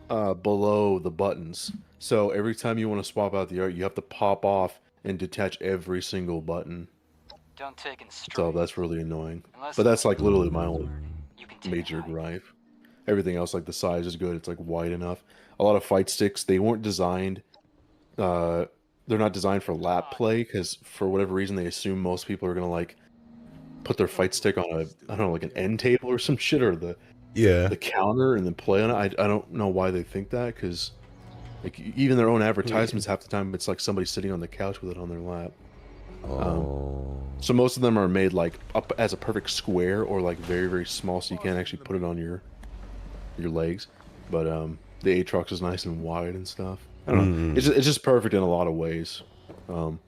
below the buttons. So every time you want to swap out the art, you have to pop off and detach every single button.
Don't take it straight.
So that's really annoying. But that's like literally my only major gripe. Everything else, like the size is good. It's like wide enough. A lot of fight sticks, they weren't designed they're not designed for lap play because for whatever reason they assume most people are gonna like put their fight stick on a I don't know like an end table or some shit or
Yeah.
the counter and then play on it. I don't know why they think that because like even their own advertisements half the time it's like somebody sitting on the couch with it on their lap.
Oh.
So most of them are made like up as a perfect square or like very very small so you can't actually put it on your legs. But the Aatrox is nice and wide and stuff. I don't know. It's just perfect in a lot of ways. And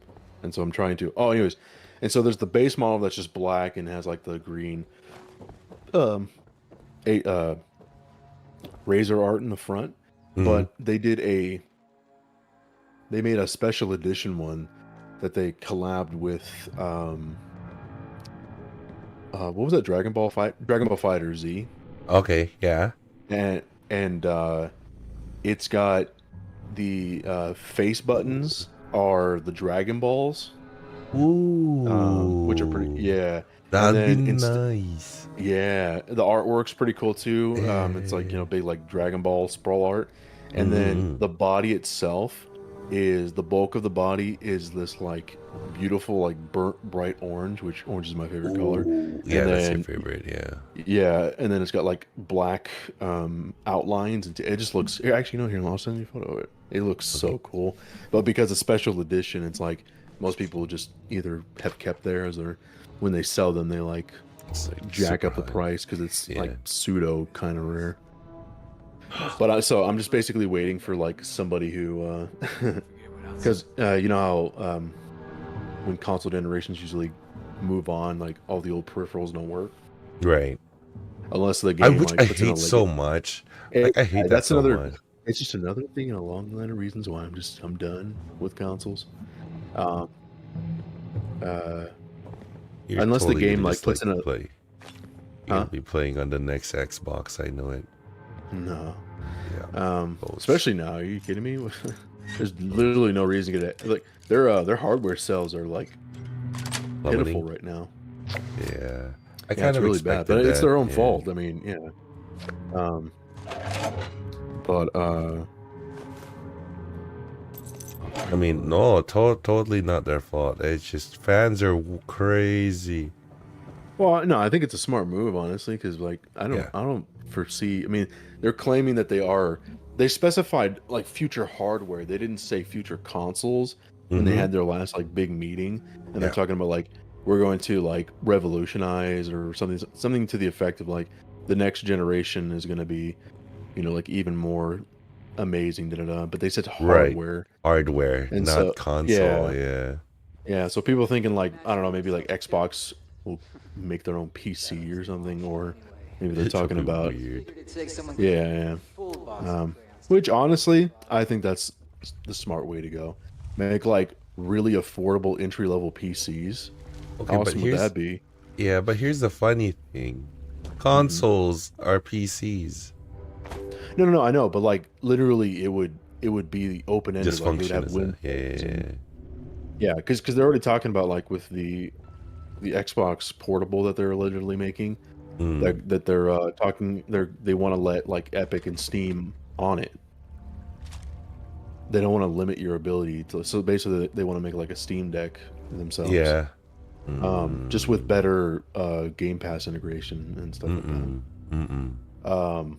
so I'm trying to. Oh, anyways, and so there's the base model that's just black and has like the green, razor art in the front. But they made a special edition one that they collabed with. What was that? Dragon Ball Fighter Z.
Okay. Yeah.
And it's got the face buttons are the Dragon Balls.
Ooh.
Which are pretty, yeah.
That'd be nice.
Yeah, the artwork's pretty cool too. It's like, big like Dragon Ball sprawl art. And then the body itself is, the bulk of the body is this like beautiful like burnt bright orange, which orange is my favorite color.
Yeah,
and
that's
then,
your favorite, yeah.
Yeah, and then it's got like black outlines, and it just looks. Actually, here, I'll send you a photo of it. It looks so cool. But because it's special edition, it's like most people just either have kept theirs or when they sell them, they like jack up the price because it's like pseudo kind of rare. But so I'm just basically waiting for like somebody who, because you know how when console generations usually move on, like all the old peripherals don't work.
Right.
Unless the game,
which
like,
I
puts in a
hate so much. Like, I hate that
that's
so
another.
much.
It's just another thing in a long line of reasons why I'm done with consoles.
You're
Unless
totally
the game
gonna
like
just,
puts in a.
play. You're gonna be playing on the next Xbox. I know it.
No.
Yeah.
Especially now. Are you kidding me? There's literally no reason to get it. Like their hardware sales are like pitiful right now.
Yeah. I
Kind of really bad, but it's their own fault. I mean, yeah. But
I mean, no, totally not their fault. It's just fans are crazy.
well, no, I think it's a smart move, honestly, because like I don't foresee. I mean, they're claiming that they specified like future hardware. They didn't say future consoles when they had their last like big meeting, and they're talking about like we're going to like revolutionize or something to the effect of like the next generation is going to be, like even more amazing. But they said hardware,
hardware,
and
not
so,
console.
Yeah. So people thinking like I don't know, maybe like Xbox will make their own PC or something, or maybe they're talking about
weird.
yeah. Which honestly, I think that's the smart way to go. Make like really affordable entry level PCs.
Okay,
How
but
awesome would that be?
Yeah, but here's the funny thing: consoles are PCs.
No, I know, but like literally, it would be open ended.
Just
like,
function.
Yeah, because they're already talking about like with the Xbox portable that they're allegedly making, that they're talking they want to let like Epic and Steam on it. They don't want to limit your ability to. So basically, they want to make like a Steam Deck themselves.
Yeah.
Just with better Game Pass integration and stuff like that.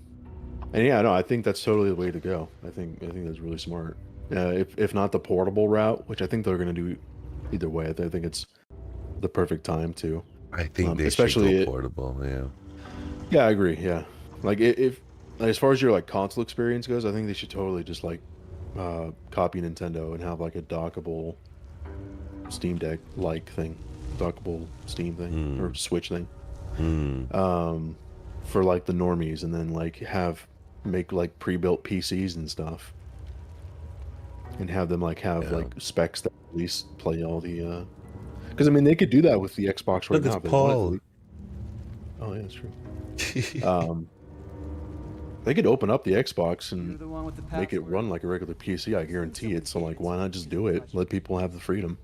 And yeah, no, I think that's totally the way to go. I think that's really smart. If not the portable route, which I think they're going to do either way, I think it's the perfect time to.
I think they
especially
should go portable. Yeah.
Yeah, I agree. Yeah, like if as far as your like console experience goes, I think they should totally just like copy Nintendo and have like a dockable Steam Deck like thing, dockable Steam thing or Switch thing, for like the normies, and then like make like pre-built PCs and stuff, and have them like have like specs that at least play all the. Because I mean, they could do that with the Xbox right now.
Look, it's Paul.
Oh yeah, that's true. They could open up the Xbox and make it run like a regular PC. I guarantee it. So like, why not just do it? Let people have the freedom.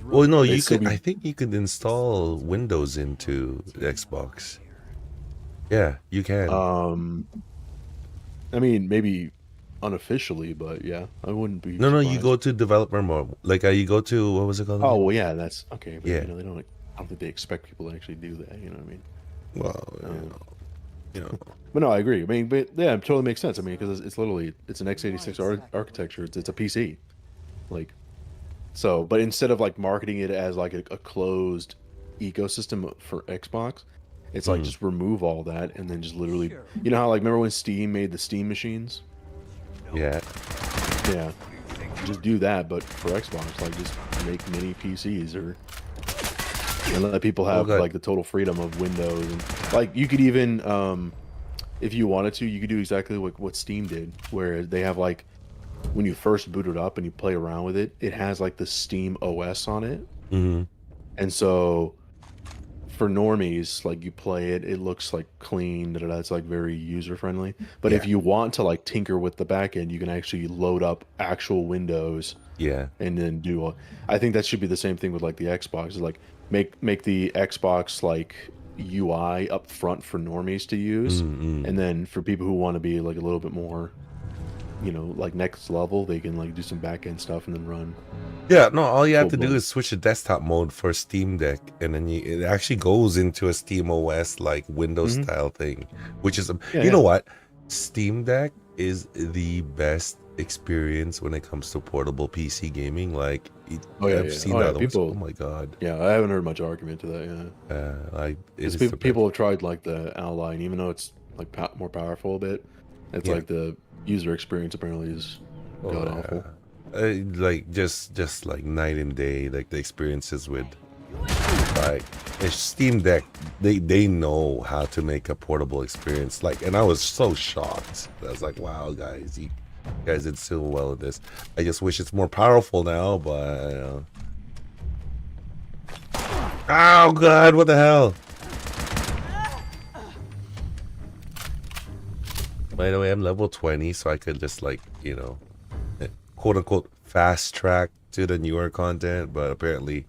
Well, no, you could. I think you could install Windows into the Xbox. Yeah, you can.
I mean, maybe unofficially, but yeah, I wouldn't be.
No, you
surprised.
go to developer mode. Like you go to what was it called?
Oh
again?
well, yeah, that's okay. But
Yeah.
you know, they don't. I don't think they expect people to actually do that. You know what I mean?
Well, you know.
But no, I agree. I mean, but yeah, it totally makes sense. I mean, because it's literally it's an x86 architecture. It's a PC, like so. But instead of like marketing it as like a closed ecosystem for Xbox, it's like just remove all that and then just literally, you know how like remember when Steam made the Steam machines?
Yeah.
Yeah, just do that, but for Xbox, like just make mini PCs or and let people have
God.
like the total freedom of Windows and like you could even if you wanted to, you could do exactly what Steam did, where they have like when you first boot it up and you play around with it, it has like the Steam OS on it, and so for normies, like you play it, it looks like clean, it's like very user friendly. But if you want to like tinker with the back end, you can actually load up actual Windows, and then do. I think that should be the same thing with like the Xbox. Like make the Xbox like UI up front for normies to use, and then for people who want to be like a little bit more, you know, like next level, they can like do some back end stuff and then run.
Yeah, no, all you have to do
Full-blown.
is switch the desktop mode for Steam Deck, and then it actually goes into a Steam OS like Windows style thing, which is you know what, Steam Deck is the best experience when it comes to portable PC gaming. Like I've seen the other ones. Oh my god.
Yeah, I haven't heard much argument to that. Yeah,
Like
people have tried like the Ally, and even though it's like more powerful a bit, it's like the user experience apparently is god awful.
Like just like night and day, like the experiences with like Steam Deck, they know how to make a portable experience. Like, and I was so shocked. I was like, wow, guys, you guys did so well at this. I just wish it's more powerful now, but oh god, what the hell? By the way, I'm level 20, so I could just like, you know, quote unquote fast track to the newer content, but apparently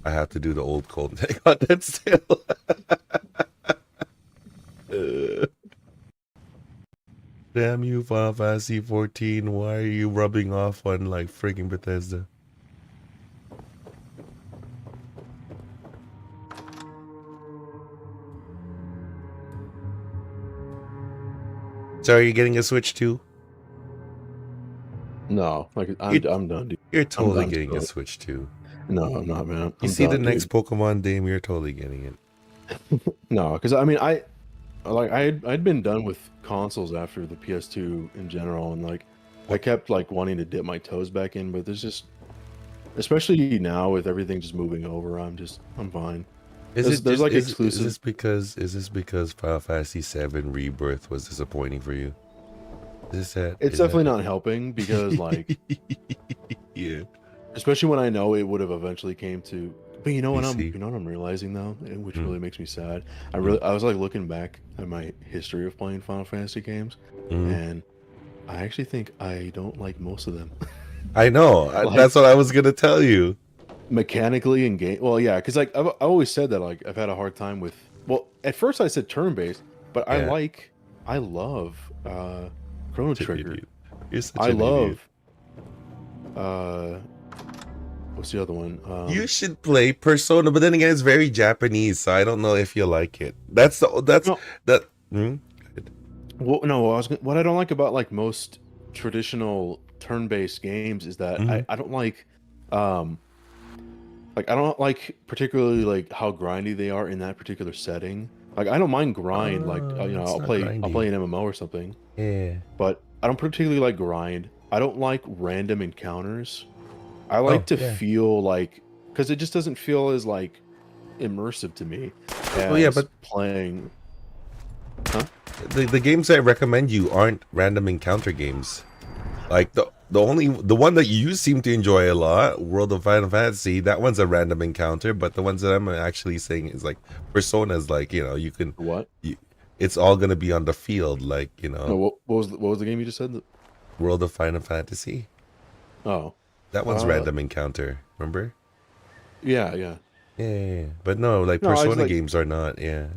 I have to do the old content still. Damn you, Final Fantasy 14, why are you rubbing off on like freaking Bethesda? So are you getting a Switch too?
No, like I'm done, dude.
You're totally getting a Switch too.
No, I'm not, man.
You see the next Pokemon game, you're totally getting it.
No, because I mean, I'd been done with consoles after the PS2 in general, and like I kept like wanting to dip my toes back in, but there's just, especially now with everything just moving over, I'm fine. There's like exclusive.
Is this because Final Fantasy 7 Rebirth was disappointing for you? It's
definitely not helping because like
yeah,
especially when I know it would have eventually came to. But you know what I'm realizing though, which really makes me sad. I was like looking back at my history of playing Final Fantasy games, and I actually think I don't like most of them.
I know.
Like,
that's what I was gonna tell you.
Mechanically and game. Well, yeah, because like I've always said that like I've had a hard time with. Well, at first I said turn-based, but I love Chrono Trigger.
You're such
I
an
love.
idiot.
What's the other one?
You should play Persona, but then again, it's very Japanese, so I don't know if you like it.
Well, no, what I don't like about like most traditional turn-based games is that I don't like, like I don't like particularly like how grindy they are in that particular setting. Like I don't mind grind, like you know, I'll play an MMO or something.
Yeah.
But I don't particularly like grind. I don't like random encounters. I like to feel like, because it just doesn't feel as like immersive to me as
but
playing. Huh?
The games I recommend you aren't random encounter games. Like the one that you seem to enjoy a lot, World of Final Fantasy, that one's a random encounter. But the ones that I'm actually saying is like Persona's, like, you know, you can it's all gonna be on the field, like, you know.
No, what was the game you just said?
World of Final Fantasy.
Oh.
That one's random encounter, remember?
Yeah.
But no, like Persona games are not. Yeah.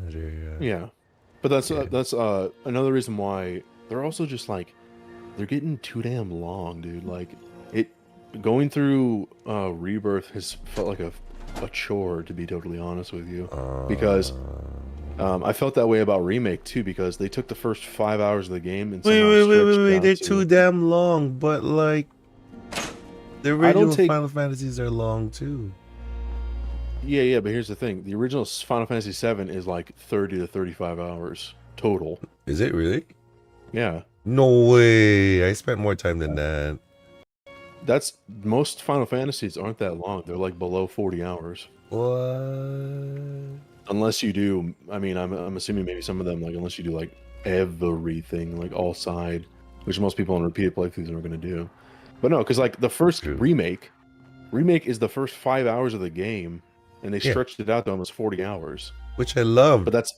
Yeah. But that's another reason why they're also just like, they're getting too damn long, dude. Like it going through Rebirth has felt like a chore, to be totally honest with you, because I felt that way about Remake too, because they took the first 5 hours of the game and somehow stretched it out
They're
to-
too damn long, but like the
I don't
original
take-
Final Fantasies are long too.
Yeah, but here's the thing: the original Final Fantasy VII is like 30 to 35 hours total.
Is it really?
Yeah,
No way. I spent more time than that.
that's most Final Fantasies aren't that long. They're like below 40 hours.
What?
Unless you do, I mean, I'm assuming maybe some of them, like, unless you do like everything, like all side, which most people on repeated playthroughs are going to do. But no, because like the first
True.
remake is the first 5 hours of the game, and they stretched it out to almost 40 hours.
Which I love.
But that's,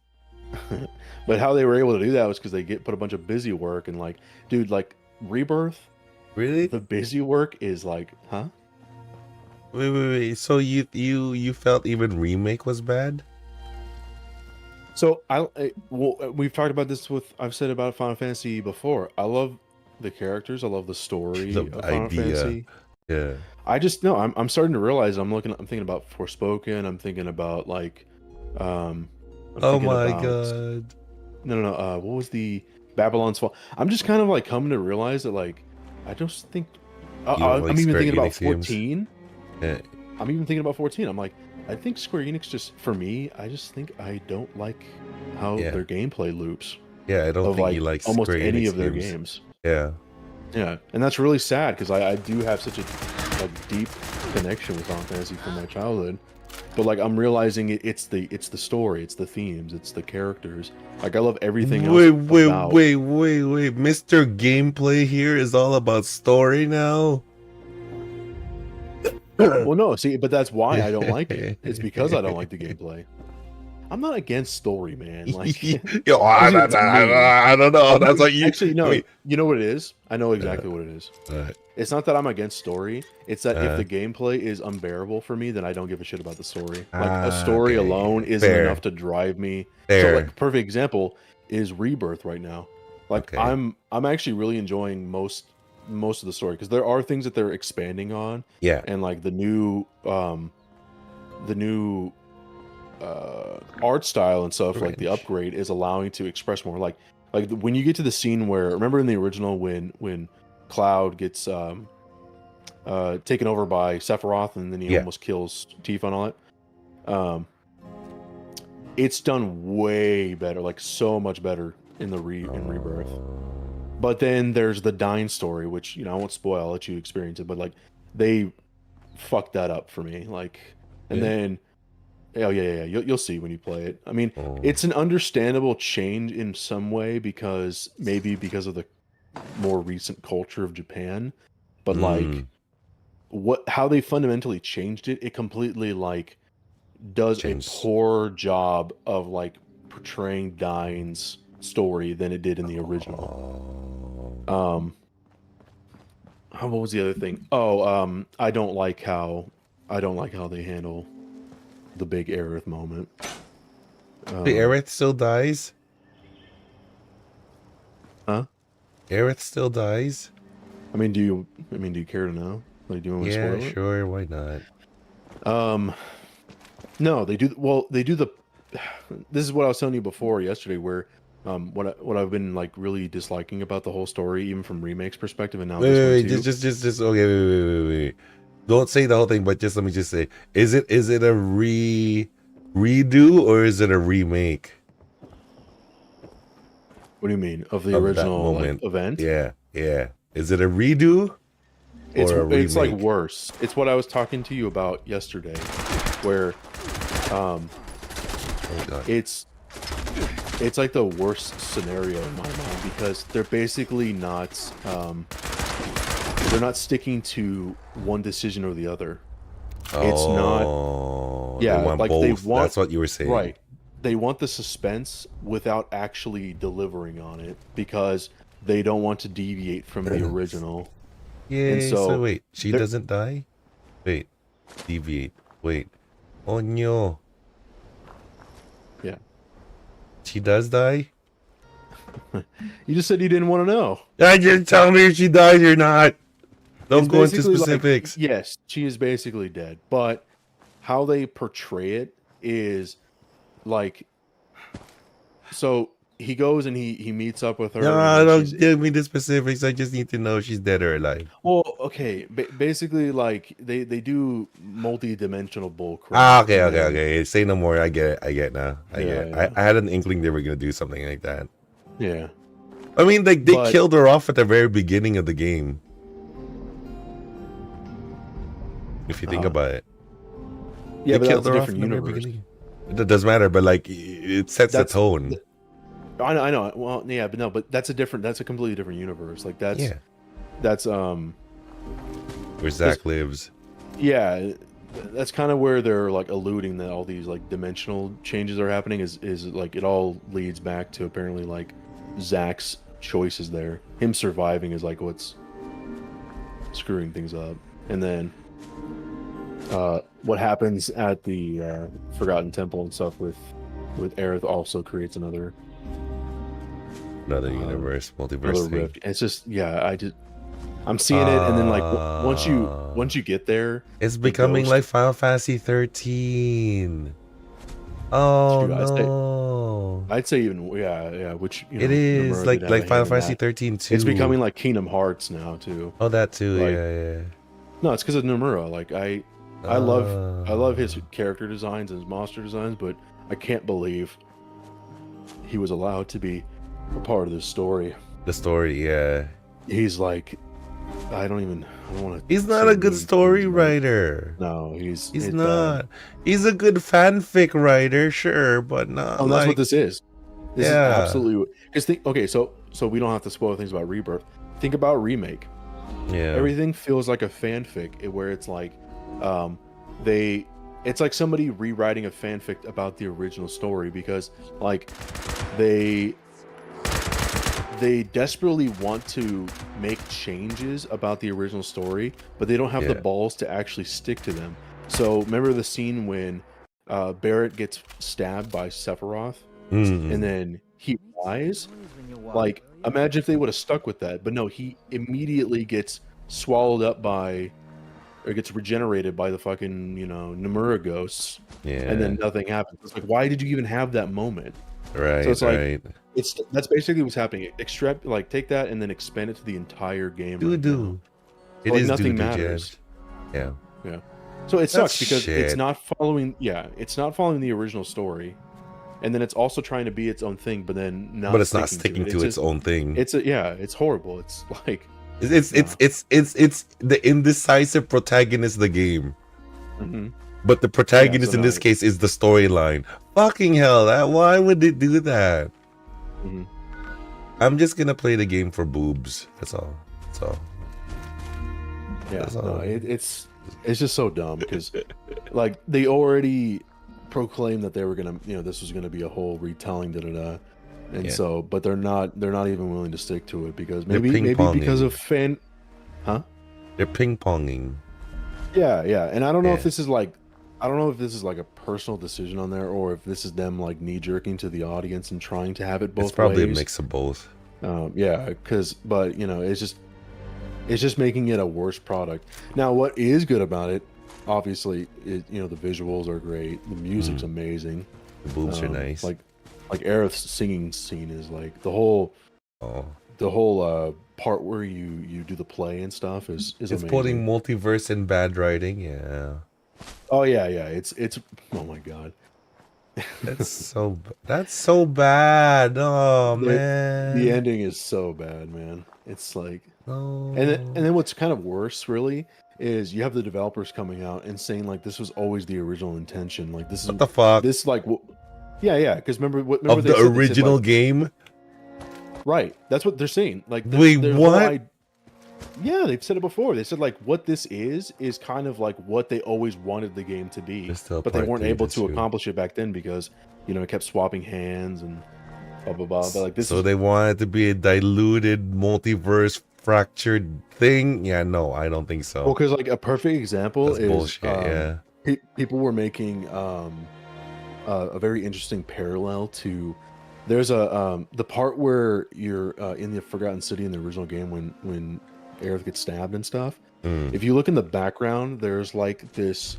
but how they were able to do that was because they put a bunch of busy work and like, dude, like Rebirth,
Really?
the busy work is like, huh?
Wait. So you felt even Remake was bad?
So we've talked about this I've said about Final Fantasy before. I love the characters. I love the story
The
of Final
idea.
Fantasy.
Yeah.
I just know I'm starting to realize I'm thinking about Forspoken. I'm thinking about like, I'm
Oh
thinking
my
about-
god.
No. What was the Babylon's Fall? I'm just kind of like coming to realize that like, I just think
don't
I'm
like
even
Square
thinking about
Enix games?
14.
Yeah.
I'm even thinking about 14. I'm like, I think Square Enix just, for me, I just think I don't like how
Yeah.
their gameplay loops
Yeah, I don't
of
think
like
he likes
almost
Square
any
Enix
of their
games.
games.
Yeah.
Yeah, and that's really sad because I do have such a deep connection with Final Fantasy from my childhood. But like I'm realizing it's the story, it's the themes, it's the characters. Like I love everything else.
Wait.
about-
Mr. Gameplay here is all about story now.
Well, no, see, but that's why I don't like it. It's because I don't like the gameplay. I'm not against story, man. Like,
Yo, I
It's mean.
don't know. That's like you.
actually, no.
Wait.
You know what it is? I know exactly what it is.
Alright.
It's not that I'm against story. It's that
Uh-huh.
if the gameplay is unbearable for me, then I don't give a shit about the story. Like a story
Okay.
alone isn't
Fair.
enough to drive me.
Fair.
So like perfect example is Rebirth right now. Like
Okay.
I'm actually really enjoying most of the story because there are things that they're expanding on,
Yeah.
and like the new art style and stuff, like the
Range.
upgrade is allowing to express more. Like when you get to the scene where, remember in the original when Cloud gets taken over by Sephiroth and then he
Yeah.
almost kills Tifa and all that. It's done way better, like so much better in the in Rebirth. But then there's the Dying story, which I won't spoil. I'll let you experience it. But like they fucked that up for me. Like, and
Yeah.
then yeah. You'll see when you play it. I mean,
Oh.
it's an understandable change in some way because of the more recent culture of Japan. But like how they fundamentally changed it, it completely like does
Changed.
a poor job of like portraying Dying's story than it did in the original. What was the other thing? I don't like how they handle the big Aerith moment.
The Aerith still dies?
Huh?
Aerith still dies?
I mean, do you care to know? Like, do you want me to
Yeah,
spoil it?
sure. Why not?
No, they do. Well, they do the. This is what I was telling you before yesterday, where what I've been like really disliking about the whole story, even from Remake's perspective, and now this
Wait,
one too.
just okay, wait. Don't say the whole thing, but just let me just say, is it a redo or is it a remake?
What do you mean of the
Of that
original like,
moment.
event?
Yeah. Is it a redo?
It's
or a
it's like
remake?
worse. It's what I was talking to you about yesterday, where
Oh god.
it's like the worst scenario in my mind because they're basically not they're not sticking to one decision or the other. It's not.
Oh,
Yeah,
they want
like
both.
they want.
That's what you were saying,
Right. They want the suspense without actually delivering on it because they don't want to deviate from the original.
Yeah.
And
So,
so
wait, she
they're-
doesn't die. Wait, deviate. Wait. Oh no.
Yeah.
She does die.
You just said you didn't want to know.
I just tell me if she dies or not. Don't
It's
go into
basically like-
specifics.
yes, she is basically dead, but how they portray it is like, so he goes and he meets up with her.
No,
and
don't
she's-
give me the specifics. I just need to know if she's dead or alive.
Well, okay, basically like they do multi-dimensional bull crap.
Ah, okay,
and
okay,
then-
okay. Say no more. I get it. I get it now. I get it.
Yeah.
I had an inkling they were gonna do something like that.
Yeah.
I mean, like they
But-
killed her off at the very beginning of the game. If you think
Uh-huh.
about it,
Yeah,
they
but that's a
off
different
in the very
universe.
beginning. It doesn't matter, but like it sets the
That's-
tone.
I know. Well, yeah, but no, but that's a completely different universe. Like that's
Yeah,
that's
where Zach lives.
yeah, that's kind of where they're like alluding that all these like dimensional changes are happening is like it all leads back to apparently like Zach's choices there. Him surviving is like what's screwing things up. And then what happens at the Forgotten Temple and stuff with Aerith also creates another
Universe, multiverse
another
thing.
rift. It's just I'm seeing it, and then like once you get there,
It's
the
becoming
ghost-
like Final Fantasy 13. Oh
True, I'd say-
no!
I'd say even yeah, which
It is
Nomura
like
did have a
Final
hand in
Fantasy
that.
13 too.
It's becoming like Kingdom Hearts now too.
Oh, that too.
like-
yeah.
No, it's because of Nomura. Like I
Ah.
love his character designs and his monster designs, but I can't believe he was allowed to be a part of this story.
The story. Yeah,
He's like, I don't want to.
he's not a good story writer.
No,
He's
it's
not.
bad.
He's a good fanfic writer, sure, but not.
Oh, that's
like,
what this is. This
Yeah.
is absolutely because okay, so we don't have to spoil things about Rebirth. Think about Remake.
Yeah.
Everything feels like a fanfic where it's like it's like somebody rewriting a fanfic about the original story because like they desperately want to make changes about the original story, but they don't have the
Yeah.
balls to actually stick to them. So remember the scene when Barrett gets stabbed by Sephiroth
Mm.
and then he dies? Like, imagine if they would have stuck with that. But no, he immediately gets swallowed up by, or gets regenerated by the fucking, Nomura ghosts.
Yeah.
And then nothing happens. It's like, why did you even have that moment?
right.
so it's like-
right.
That's basically what's happening. Extract, like, take that and then expand it to the entire game.
Do
right
do.
now.
It
Like,
is
nothing
doo-doo,
matters.
Jed. Yeah.
So it sucks
That's
because it's
shit.
not following. Yeah, it's not following the original story, and then it's also trying to be its own thing, but then not.
But it's not sticking to its
just-
own thing.
It's horrible. It's like.
It's the indecisive protagonist of the game.
Mhm.
But the protagonist
so
in this
now-
case is the storyline. Fucking hell, why would they do that?
Mhm.
I'm just gonna play the game for boobs. That's all. That's all.
Yeah,
That's
no,
all.
it's just so dumb because like they already proclaimed that they were gonna, this was gonna be a whole retelling, and
Yeah.
so, but they're not even willing to stick to it because
They're
maybe
ping-ponging.
because of fan.
They're ping ponging.
Yeah, and I don't know
Yeah.
if this is like, a personal decision on there or if this is them like knee jerking to the audience and trying to have it both
It's probably
ways.
a mix of both.
Yeah, but it's just making it a worse product. Now, what is good about it, obviously, the visuals are great, the music's amazing,
The boobs are nice.
Like Aerith's singing scene is like the whole
oh,
part where you do the play and stuff is
it's
amazing.
putting multiverse in bad writing. Yeah,
Oh yeah, it's oh my god.
that's so bad. Oh
The-
man,
The ending is so bad, man. It's like,
No.
and then what's kind of worse, really, is you have the developers coming out and saying like this was always the original intention. Like this is
what the fuck
this like, yeah. Because remember
of
they
the
said- they said,
original
like-
game?
right? That's what they're saying. Like,
Wait,
their
what?
yeah, they've said it before. They said like what this is kind of like what they always wanted the game to be,
There's still
but they
part
weren't
three
able
to
to
shoot.
accomplish it back then because it kept swapping hands and blah blah blah. But like this
So
is
they want it to be a diluted multiverse fractured thing? Yeah, no, I don't think so.
well, because like a perfect example
That's
is
bullshit. Yeah.
people were making a very interesting parallel to There's a the part where you're in the Forgotten City in the original game when Aerith gets stabbed and stuff. If you look in the background, there's like this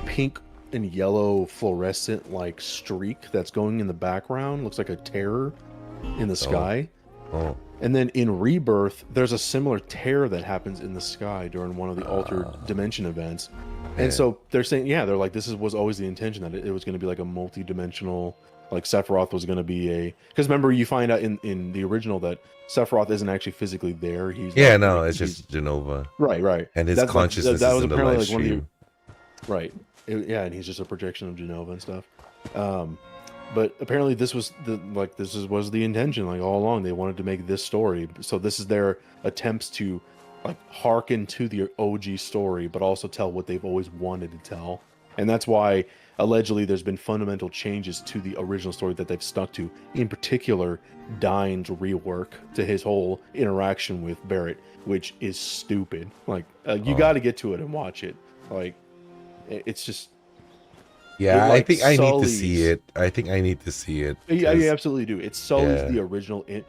pink and yellow fluorescent like streak that's going in the background. Looks like a terror in the sky.
Oh.
And then in Rebirth, there's a similar tear that happens in the sky during one of the altered dimension events. And so they're saying, yeah, they're like, this was always the intention that it was going to be like a multi-dimensional, like Sephiroth was going to be a, because remember you find out in the original that Sephiroth isn't actually physically there. He's
It's just Genova.
Right.
And his consciousness
that
is
was
in the
apparently
live
like one of
stream.
right. And he's just a projection of Genova and stuff. But apparently this was the intention, like all along. They wanted to make this story. So this is their attempts to like hearken to the OG story, but also tell what they've always wanted to tell. And that's why allegedly there's been fundamental changes to the original story that they've stuck to. In particular, Dine's rework to his whole interaction with Barrett, which is stupid. Like you got to get to it and watch it. Like it's just.
Yeah,
like
I think I need to
sullies-
see it. I think I need to see it.
Yeah,
'cause
you absolutely do. It sullies the original. It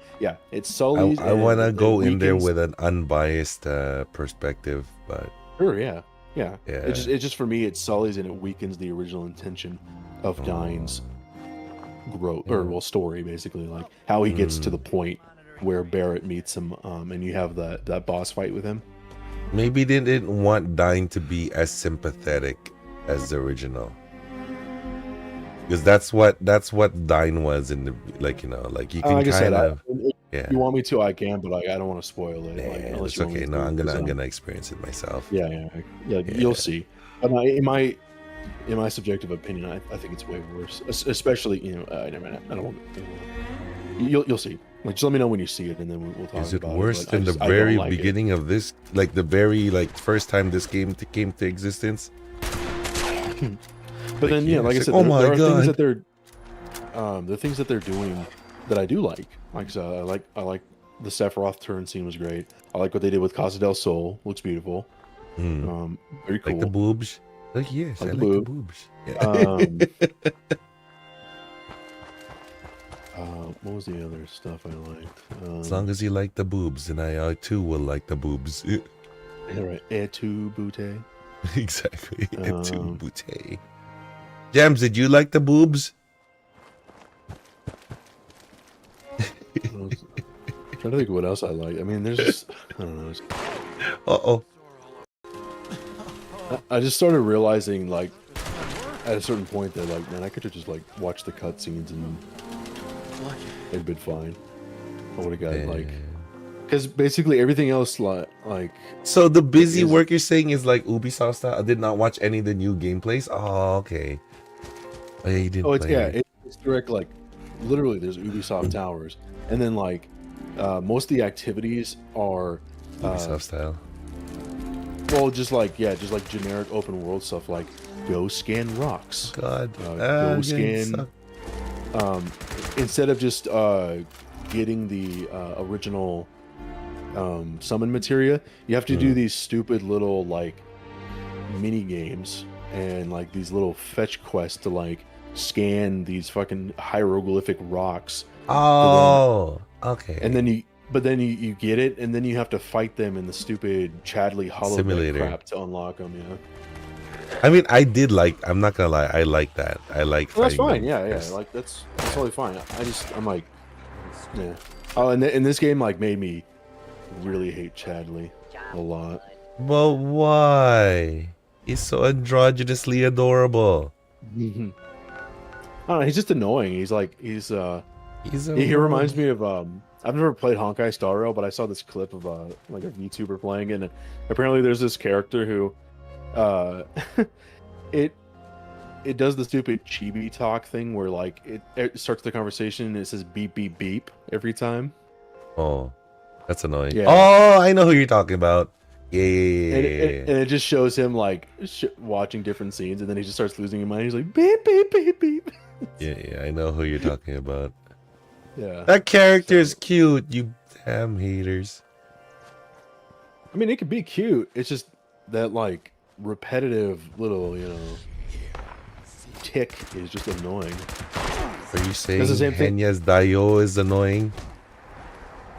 sullies.
I want to
and
go in there
weakens-
with an unbiased perspective, but
Sure, yeah. It
Yeah.
just for me, it sullies and it weakens the original intention of Dine's growth or story, basically, like how he gets to the point where Barrett meets him, and you have that boss fight with him.
maybe they didn't want Dine to be as sympathetic as the original. Because that's what Dine was in the like you can
Like I said,
kind of
if you want me to, I can, but I don't want to spoil it. Like,
yeah,
unless
it's
you want me
okay.
to,
No, I'm
'cause,
gonna experience it myself.
Yeah, you'll see. But in my subjective opinion, I think it's way worse. Especially, I don't want to. You'll see. Like, just let me know when you see it, and then we'll talk
Is it
about
worse
but I
than the
just- I don't
very
like it.
beginning of this, like the very first time this game came to existence?
But then, like I
it's
said,
like, oh
there
my
are things
God.
that the things that they're doing that I do like. Like I like the Sephiroth turn scene was great. I like what they did with Casa del Sol. Looks beautiful. Very cool.
Like the boobs? Like yes, I
Like
like
the
the boobs. Yeah.
What was the other stuff I liked?
As long as you like the boobs, and I too will like the boobs.
All right, Et tu, Butte.
Exactly. Et tu, Butte. Jams, did you like the boobs?
I'm trying to think of what else I like. I mean, there's just, I don't know.
Uh-oh.
I just started realizing, like, at a certain point that, like, man, I could have just, like, watched the cutscenes and it'd been fine. I would have got, like, because basically everything else, like...
So the busy
is-
work you're saying is like Ubisoft style? I did not watch any of the new gameplays? Oh, okay. Oh, yeah, you didn't
it's,
play
yeah,
it.
it's direct, like, literally there's Ubisoft towers. And then, like, most of the activities are...
Ubisoft style.
Well, just like generic open world stuff, like go scan rocks.
God.
Go scan. Instead of just getting the original summon materia, you have to do these stupid little like mini games and like these little fetch quests to like scan these fucking hieroglyphic rocks.
Oh, okay.
And then you get it, and then you have to fight them in the stupid Chadley Hollow
Simulator.
crap to unlock them. Yeah,
I mean, I'm not gonna lie, I like that. I like
well, that's
fighting
fine.
them.
Yeah,
Yes.
like that's totally fine. I'm like, yeah. Oh, and this game like made me really hate Chadley a lot.
But why? He's so androgynously adorable.
I don't know. He's just annoying. He reminds me of I've never played Honkai Star Rail, but I saw this clip of like a VTuber playing it, and apparently there's this character who it does the stupid chibi talk thing where like it starts the conversation and it says beep beep beep every time.
Oh, that's annoying.
Yeah.
Oh, I know who you're talking about. Yeah.
And it just shows him like watching different scenes, and then he just starts losing his mind. He's like beep beep beep beep.
Yeah, I know who you're talking about.
Yeah.
That character is cute, you damn haters.
I mean, it could be cute. It's just that like repetitive little, tick is just annoying.
Are you saying
It's the same thing.
Henya's Dio is annoying?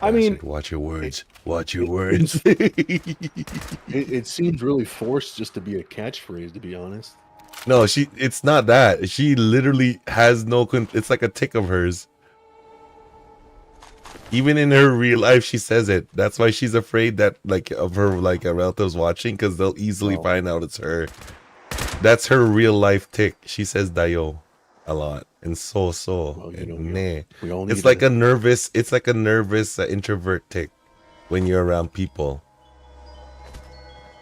I mean,
said, watch your words. Watch your words.
it seems really forced just to be a catchphrase, to be honest.
No, it's not that. She literally has no it's like a tick of hers. Even in her real life, she says it. That's why she's afraid that of her relatives watching, because they'll easily find out it's her. That's her real life tick. She says Dio a lot and so
Well, you know, we all need
it's like a nervous introvert tick when you're around people.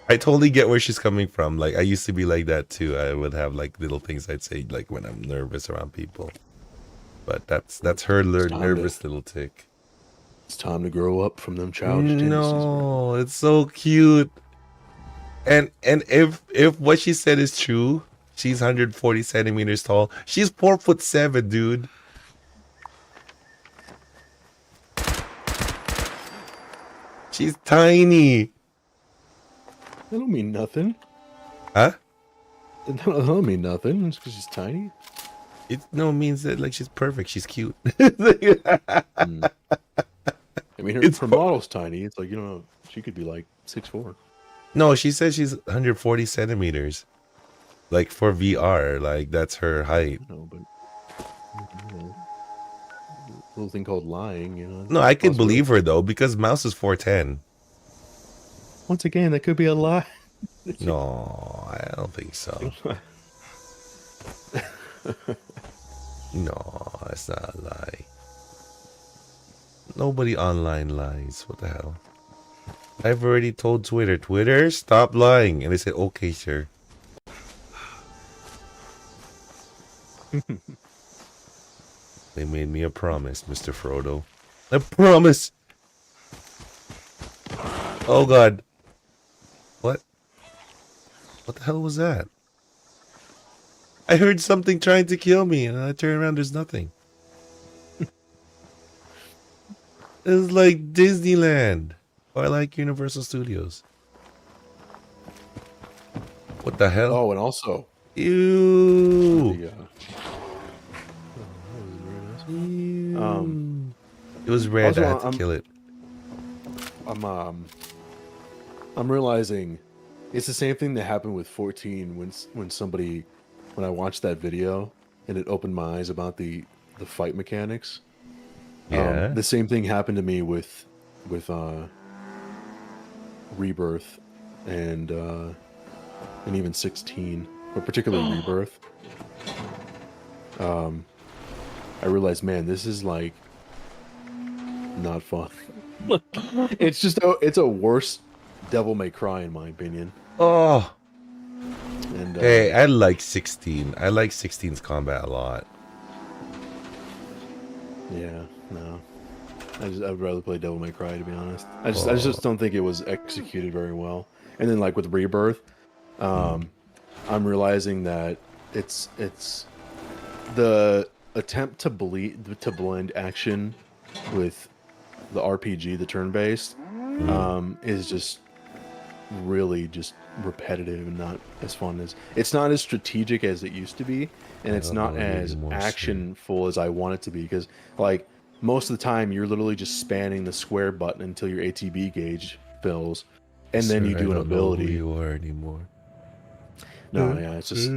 I totally get where she's coming from. Like, I used to be like that too. I would have like little things I'd say like when I'm nervous around people. But that's her nervous little tick.
It's time to grow up from them childish tendencies.
No, it's so cute. And if what she said is true, she's 140 centimeters tall. She's 4'7", dude. She's tiny.
That don't mean nothing.
Huh?
That don't mean nothing. It's because she's tiny.
It means that like she's perfect. She's cute.
I mean, her model's tiny. It's like, you know, she could be like 6'4".
No, she says she's 140 centimeters. Like for VR, like that's her height.
No, but you know, little thing called lying, you know.
No, I could believe her though, because Mouse is 4'10".
Once again, that could be a lie.
No, I don't think so. No, it's not a lie. Nobody online lies. What the hell? I've already told Twitter, stop lying. And they said, okay, sure. They made me a promise, Mr. Frodo. A promise! Oh, God. What? What the hell was that? I heard something trying to kill me, and I turn around, there's nothing. It's like Disneyland. Or like Universal Studios. What the hell?
Oh, and also...
Ew! It was red,
also,
I had to kill it.
I'm realizing it's the same thing that happened with 14 when I watched that video and it opened my eyes about the fight mechanics.
Yeah.
The same thing happened to me with Rebirth and even 16, but particularly Rebirth. I realized, man, this is like not fun. It's a worse Devil May Cry in my opinion.
Oh.
And
Hey, I like 16. I like 16's combat a lot.
Yeah, no. I'd rather play Devil May Cry, to be honest. I just don't think it was executed very well. And then like with Rebirth, I'm realizing that it's the attempt to blend action with the RPG, the turn-based, is just really just repetitive and not as fun as it's not as strategic as it used to be, and it's not as actionful as I want it to be, because like most of the time you're literally just spanning the square button until your ATB gauge fills, and then you do an ability.
I don't know who you are anymore.
No, yeah, it's just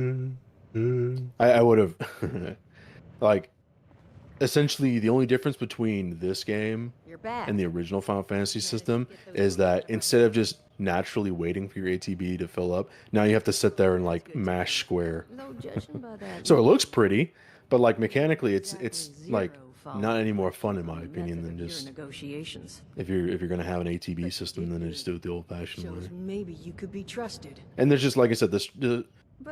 I would have like essentially the only difference between this game and the original Final Fantasy system is that instead of just naturally waiting for your ATB to fill up, now you have to sit there and like mash square. So it looks pretty, but like mechanically it's like not any more fun in my opinion than just if you're gonna have an ATB system, then just do it the old-fashioned way.
Maybe you could be trusted.
And there's just, like I said,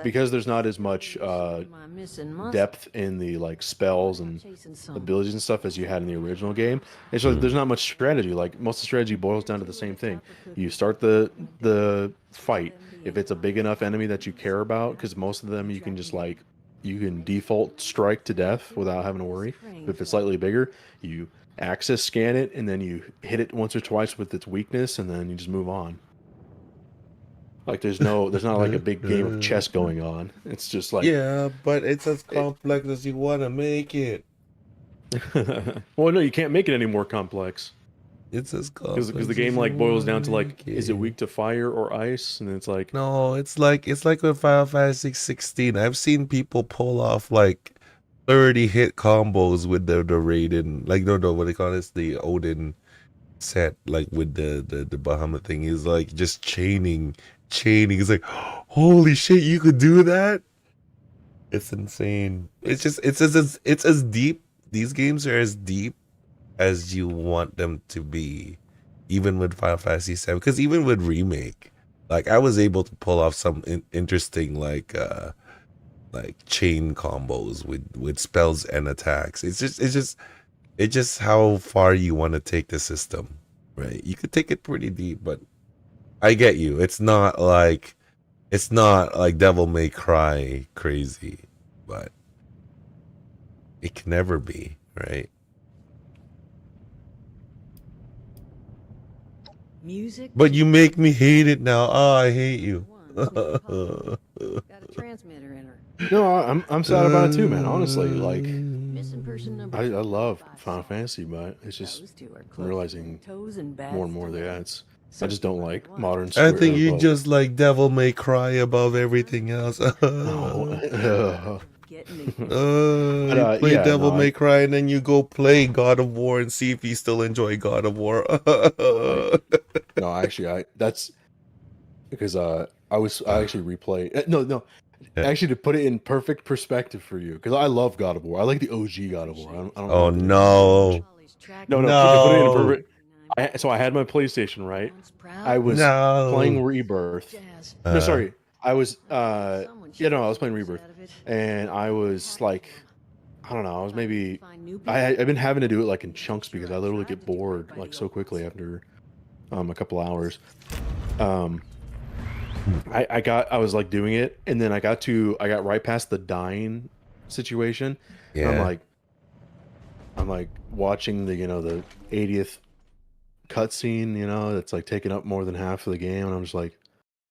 because there's not as much depth in the like spells and abilities and stuff as you had in the original game. It's like there's not much strategy. Like most of the strategy boils down to the same thing. You start the fight. If it's a big enough enemy that you care about, because most of them you can just like you can default strike to death without having to worry. But if it's slightly bigger, you access scan it and then you hit it once or twice with its weakness and then you just move on. Like there's not like a big game of chess going on. It's just like
yeah, but it's as complex as you want to make it.
Well, no, you can't make it any more complex.
It's as
Because
complex
the game
as
like
you
boils down
wanna
to like,
make
is it
it.
weak to fire or ice? And it's like,
No, it's like with Final Fantasy 16. I've seen people pull off like 30 hit combos with the Raiden, like no, what they call this, the Odin set, like with the Bahamut thing. Is like just chaining. It's like, holy shit, you could do that. It's insane. It's just it's as deep. These games are as deep as you want them to be, even with Final Fantasy 7. Because even with remake, like I was able to pull off some interesting like chain combos with spells and attacks. It's just how far you want to take the system, right? You could take it pretty deep, but I get you. It's not like Devil May Cry crazy, but it can never be, right?
Music.
But you make me hate it now. Oh, I hate you.
Got a transmitter in her.
no, I'm sad about it too, man. Honestly, like,
Missing person number.
I love
255.
Final Fantasy, but it's just
Those two are
I'm
close
realizing
to toes and bads
more and more
to
the
lead.
ads. I just don't like modern
I
square.
think you
well,
just like Devil May Cry above everything else.
no.
Getting
You play
yeah,
Devil
no,
May Cry and then you go play God of War and see if you still enjoy God of War.
no, actually, that's because I actually replay. No, actually, to put it in perfect perspective for you, because I love God of War. I like the OG God of War. I don't
Oh
like the-
no.
No, to put it in perfect. So I had my PlayStation, right? I was playing Rebirth. No, sorry. I was I was playing Rebirth. And I was like, I don't know, I was maybe I've been having to do it like in chunks because I literally get bored like so quickly after a couple hours. I was like doing it, and then I got right past the dying situation.
Yeah.
And I'm like watching the the 80th cutscene, that's like taking up more than half of the game, and I'm just like,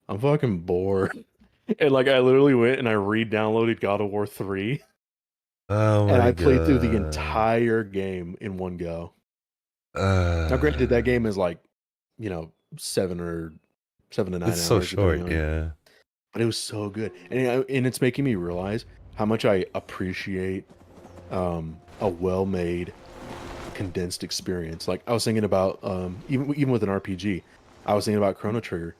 I'm fucking bored. And like I literally went and I re-downloaded God of War 3.
Oh my
And I played through the
God.
entire game in one go. Now granted, that game is like, 7 to 9 hours.
It's so short,
depending on-
yeah.
But it was so good. And it's making me realize how much I appreciate a well-made condensed experience. Like I was thinking about even with an RPG, I was thinking about Chrono Trigger.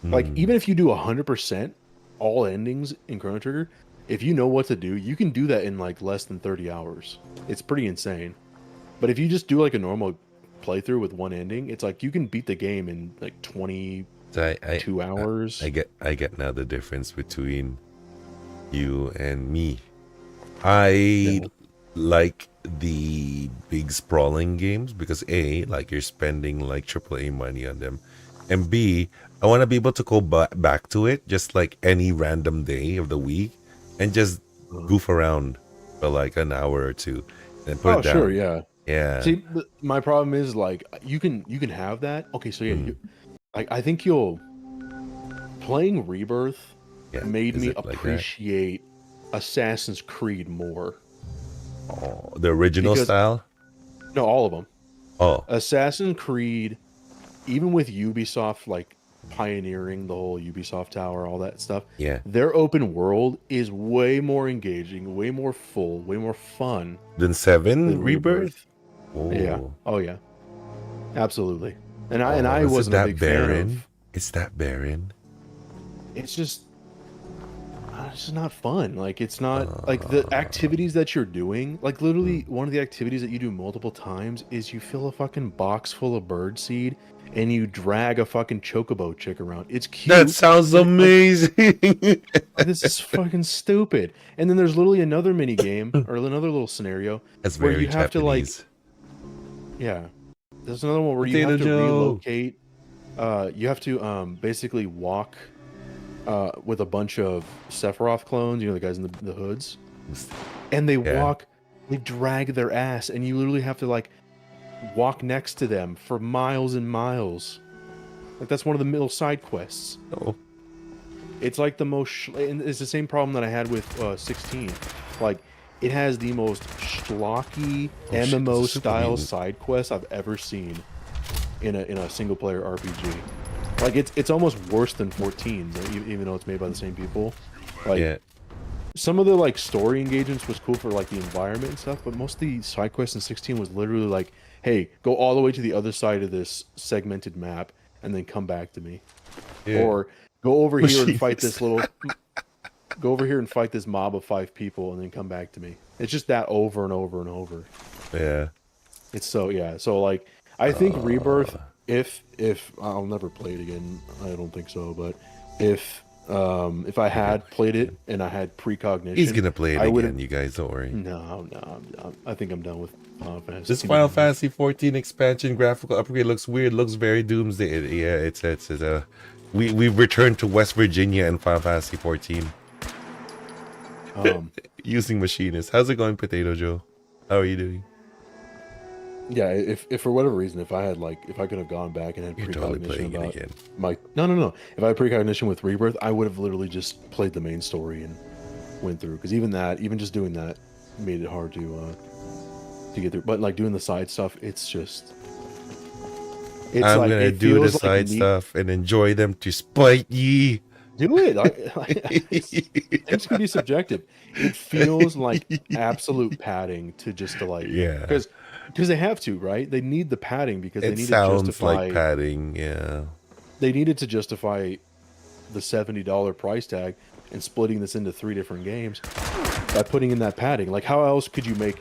Like even if you do 100% all endings in Chrono Trigger, if you know what to do, you can do that in like less than 30 hours. It's pretty insane. But if you just do like a normal playthrough with one ending, it's like you can beat the game in like 22 hours.
I get now the difference between you and me. I like the big sprawling games because A, like you're spending like AAA money on them, and B, I want to be able to go back to it just like any random day of the week and just goof around for like an hour or two and put it down.
Sure, yeah.
Yeah.
See, my problem is like you can have that. Okay, so yeah, I think playing Rebirth made
Is
me
it like that?
appreciate Assassin's Creed more.
Oh, the original style?
No, all of them.
Oh.
Assassin's Creed, even with Ubisoft like pioneering the whole Ubisoft Tower, all that stuff.
Yeah.
Their open world is way more engaging, way more full, way more fun
Than 7
than
Rebirth?
Oh. Yeah. Oh yeah. Absolutely. And I wasn't a big fan of.
It's that barren.
It's just not fun. Like it's not like the activities that you're doing. Like literally, one of the activities that you do multiple times is you fill a fucking box full of birdseed and you drag a fucking chocobo chick around. It's cute.
That sounds amazing.
This is fucking stupid. And then there's literally another mini game or another little scenario
That's
where
very
you have
Japanese.
to like, yeah. There's another one where you have to relocate. You have to basically walk with a bunch of Sephiroth clones, the guys in the hoods, and they drag their ass, and you literally have to like walk next to them for miles and miles. Like that's one of the middle side quests.
Oh.
It's like the most, and it's the same problem that I had with 16. Like it has the most schlocky
Oh, shit,
MMO
this is super
style
mutant.
side quest I've ever seen in a single player RPG. Like it's almost worse than 14, even though it's made by the same people. Like
Yeah.
some of the like story engagements was cool for like the environment and stuff, but most of the side quests in 16 was literally like, hey, go all the way to the other side of this segmented map and then come back to me.
Yeah.
Or go over here and fight
Machinist.
this little go over here and fight this mob of 5 people and then come back to me. It's just that over and over and over.
Yeah.
It's so yeah. So like I think Rebirth, if I'll never play it again, I don't think so, but if I had played it and I had precognition,
He's gonna play it
I would've-
again, you guys, don't worry.
No, I think I'm done with Final Fantasy.
This Final Fantasy 14 expansion graphical upgrade looks weird. Looks very Doomsday. Yeah, it's we've returned to West Virginia in Final Fantasy 14 using machinists. How's it going, Potato Joe? How are you doing?
Yeah, if for whatever reason, if I could have gone back and had
You're totally
precognition
playing it
about
again.
my no, if I had precognition with Rebirth, I would have literally just played the main story and went through. Because even just doing that made it hard to get through. But like doing the side stuff, it's just
I'm
like,
gonna
it
do the
feels like
side
neat-
stuff and enjoy them to spite ye.
Do it. It's gonna be subjective. It feels like absolute padding to like
Yeah.
because they have to, right? They need the padding because they
It
need
sounds
to justify
like padding. Yeah.
they needed to justify the $70 price tag and splitting this into 3 different games by putting in that padding. Like how else could you make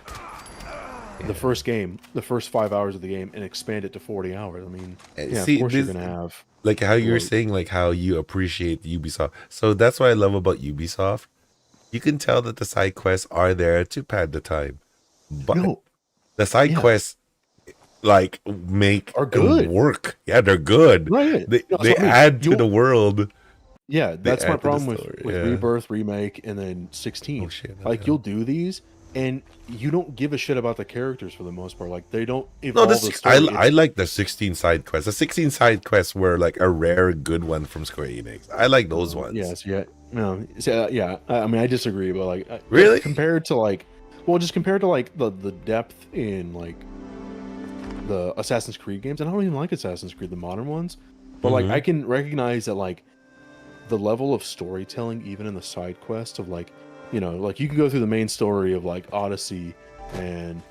the first game, the first 5 hours of the game, and expand it to 40 hours? I mean, yeah,
See,
of course you're
this-
gonna have
Like how you were
Right.
saying, like how you appreciate Ubisoft. So that's what I love about Ubisoft. You can tell that the side quests are there to pad the time, but
no.
the side
Yeah.
quests like make
Are
it
good.
work. Yeah, they're good.
Right.
They
No,
they
so I mean,
add to
you'll-
the world.
Yeah, that's
add
my
to the
problem with
story,
with
yeah.
Rebirth, Remake, and then 16.
Oh, shit,
Like
yeah.
you'll do these, and you don't give a shit about the characters for the most part. Like they don't
No,
evolve the
this
story.
I like the 16 side quests. The 16 side quests were like a rare good one from Square Enix. I like those ones.
Yes, yeah, no, so, yeah. I mean, I disagree, but like,
Really?
compared to like, well, just compared to like the depth in like the Assassin's Creed games, and I don't even like Assassin's Creed, the modern ones, but like
Mhm.
I can recognize that like the level of storytelling, even in the side quest of like, you know, like you can go through the main story of like Odyssey and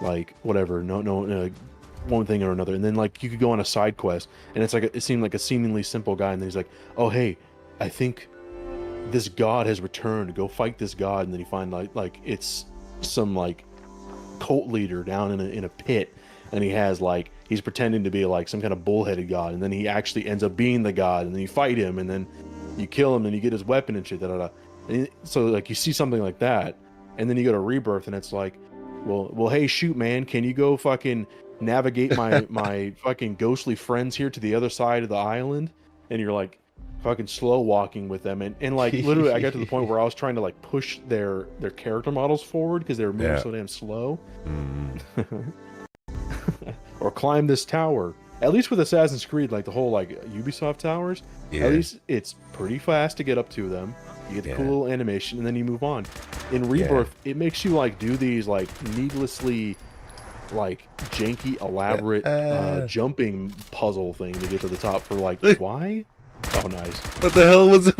like whatever, one thing or another, and then like you could go on a side quest, and it's like it seemed like a seemingly simple guy, and then he's like, oh hey, I think this god has returned, go fight this god, and then you find like it's some like cult leader down in a pit, and he's pretending to be like some kind of bullheaded god, and then he actually ends up being the god, and then you fight him, and then you kill him, and you get his weapon and shit. And so like you see something like that, and then you go to Rebirth, and it's like, well, hey, shoot, man, can you go fucking navigate my fucking ghostly friends here to the other side of the island? And you're like fucking slow walking with them, and like literally I got to the point where I was trying to like push their character models forward because they were moving
Yeah.
so damn slow.
Mm.
Or climb this tower. At least with Assassin's Creed, like the whole like Ubisoft towers,
Yeah.
at least it's pretty fast to get up to them. You get the
Yeah.
cool little animation, and then you move on. In Rebirth, it makes you like do these like needlessly like janky, elaborate jumping puzzle thing to get to the top for like why? Oh, nice.
What the hell was it?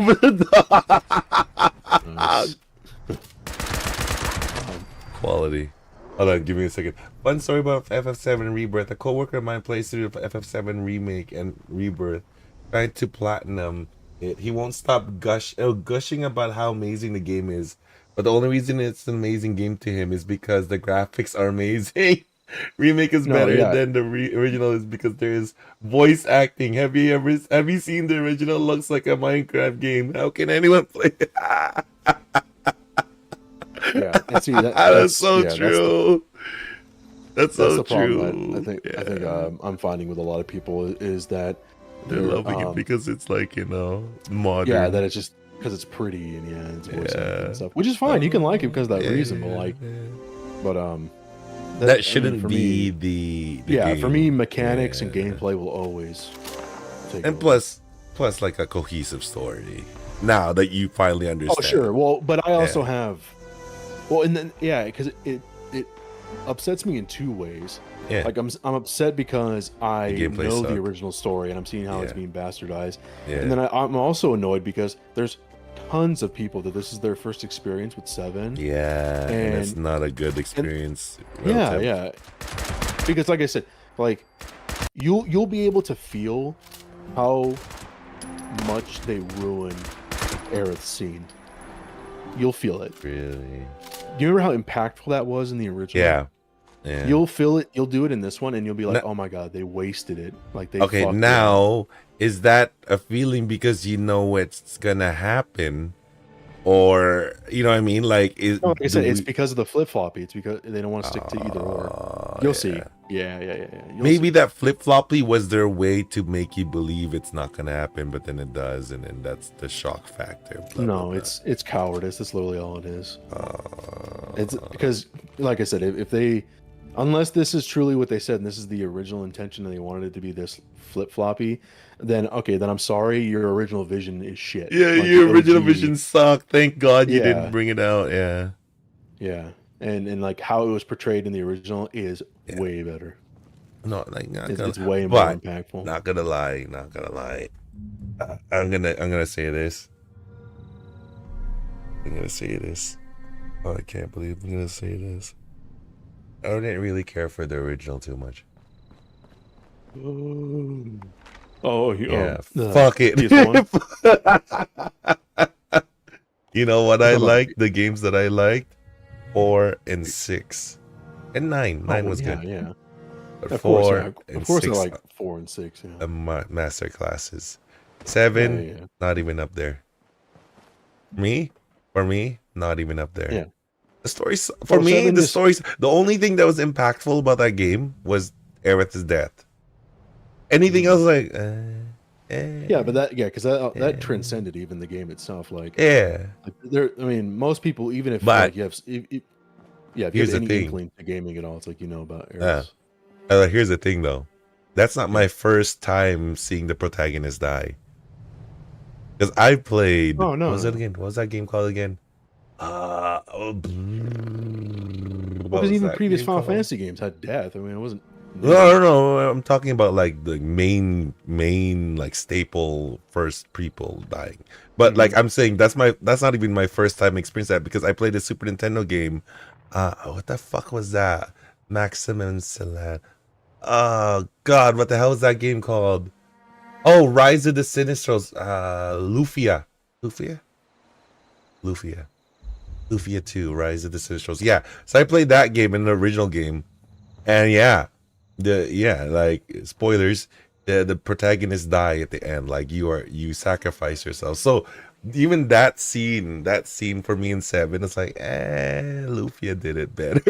Nice.
Quality. Hold on, give me a second. Fun story about FF7 Rebirth. A coworker of mine plays through FF7 Remake and Rebirth, trying to platinum it. He won't stop gushing about how amazing the game is. But the only reason it's an amazing game to him is because the graphics are amazing. Remake is
No,
better
yeah.
than the original is because there is voice acting. Have you seen the original? Looks like a Minecraft game. How can anyone play it?
Yeah, and see
That's so
yeah,
true. That's
That's
so
the problem
true.
that I think I'm finding with a lot of people is that
They're loving it because it's like, modern.
yeah, that it's just because it's pretty and yeah, it's voice acting
Yeah.
and stuff, which is fine. You can like it because of that
Yeah,
reason, but
yeah,
like,
yeah.
but
that shouldn't
for
be
me,
the
yeah,
game.
for me, mechanics and
Yeah.
gameplay will always take
And
over.
plus like a cohesive story. Now that you finally understand.
Oh sure, well, but I also have Well, and then because it upsets me in two ways.
Yeah.
Like I'm upset because I
The gameplay
know the
sucked.
original story and I'm seeing how it's
Yeah.
being bastardized.
Yeah.
And then I'm also annoyed because there's tons of people that this is their first experience with 7.
Yeah, and it's
And-
not a good experience.
Yeah,
relative.
yeah. Because like I said, like you'll be able to feel how much they ruin Aerith's scene. You'll feel it.
Really.
Do you remember how impactful that was in the original?
Yeah. Yeah.
You'll feel it. You'll do it in this one, and you'll be like,
No-
"Oh my god, they wasted it!" Like they.
Okay,
fucked it up.
now is that a feeling because you know what's gonna happen, or you know what I mean? Like,
No, like I said,
do
it's
we-
because of the flip floppy. It's because they don't want to stick to either or. You'll see. Yeah. You'll
Maybe
see.
that flip floppy was their way to make you believe it's not gonna happen, but then it does, and then that's the shock factor. blah, blah,
No,
blah.
it's cowardice. That's literally all it is. It's because, like I said, if they, unless this is truly what they said, and this is the original intention, and they wanted it to be this flip floppy, then okay, then I'm sorry, your original vision is shit.
Yeah,
Like,
your
the
original
OG
vision sucked. Thank God you
Yeah.
didn't bring it out. Yeah.
Yeah, and like how it was portrayed in the original is
Yeah.
way better.
No, like not
It's,
gonna,
it's way more
but
impactful.
not gonna lie, I'm gonna say this. I'm gonna say this. Oh, I can't believe I'm gonna say this. I didn't really care for the original too much. Yeah, fuck it. You know what I
How about-
liked? The games that I liked, 4 and 6, and 9. 9 was good.
Yeah.
But
Of
4
course, yeah.
and
Of course,
6
they're like 4 and 6. Yeah.
master classes. 7,
Yeah.
not even up there. For me, not even up there.
Yeah.
The stories for
Well,
me,
7
the
is-
stories. The only thing that was impactful about that game was Aerith's death. Anything else, like,
Yeah, but because that
Yeah.
transcended even the game itself. Like,
yeah.
like there, I mean, most people, even if
But-
like you have, if you
Here's the
have any
thing.
inkling to gaming at all, it's like you know about
Yeah.
Aerith's.
Here's the thing, though. That's not my first time seeing the protagonist die. Because I played.
Oh, no,
What was
no.
it again? What was that game called again?
Because even previous Final Fantasy games had death. I mean, it wasn't.
No. I'm talking about like the main like staple first people dying. But like I'm saying, that's not even my first time experiencing that because I played a Super Nintendo game. What the fuck was that? Maximum Salat. Oh God, what the hell is that game called? Oh, Rise of the Sinistros. Lufia 2, Rise of the Sinistros. Yeah, so I played that game in the original game, and like spoilers, the protagonist die at the end. Like you sacrifice yourself. So even that scene for me in 7, it's like, Lufia did it better.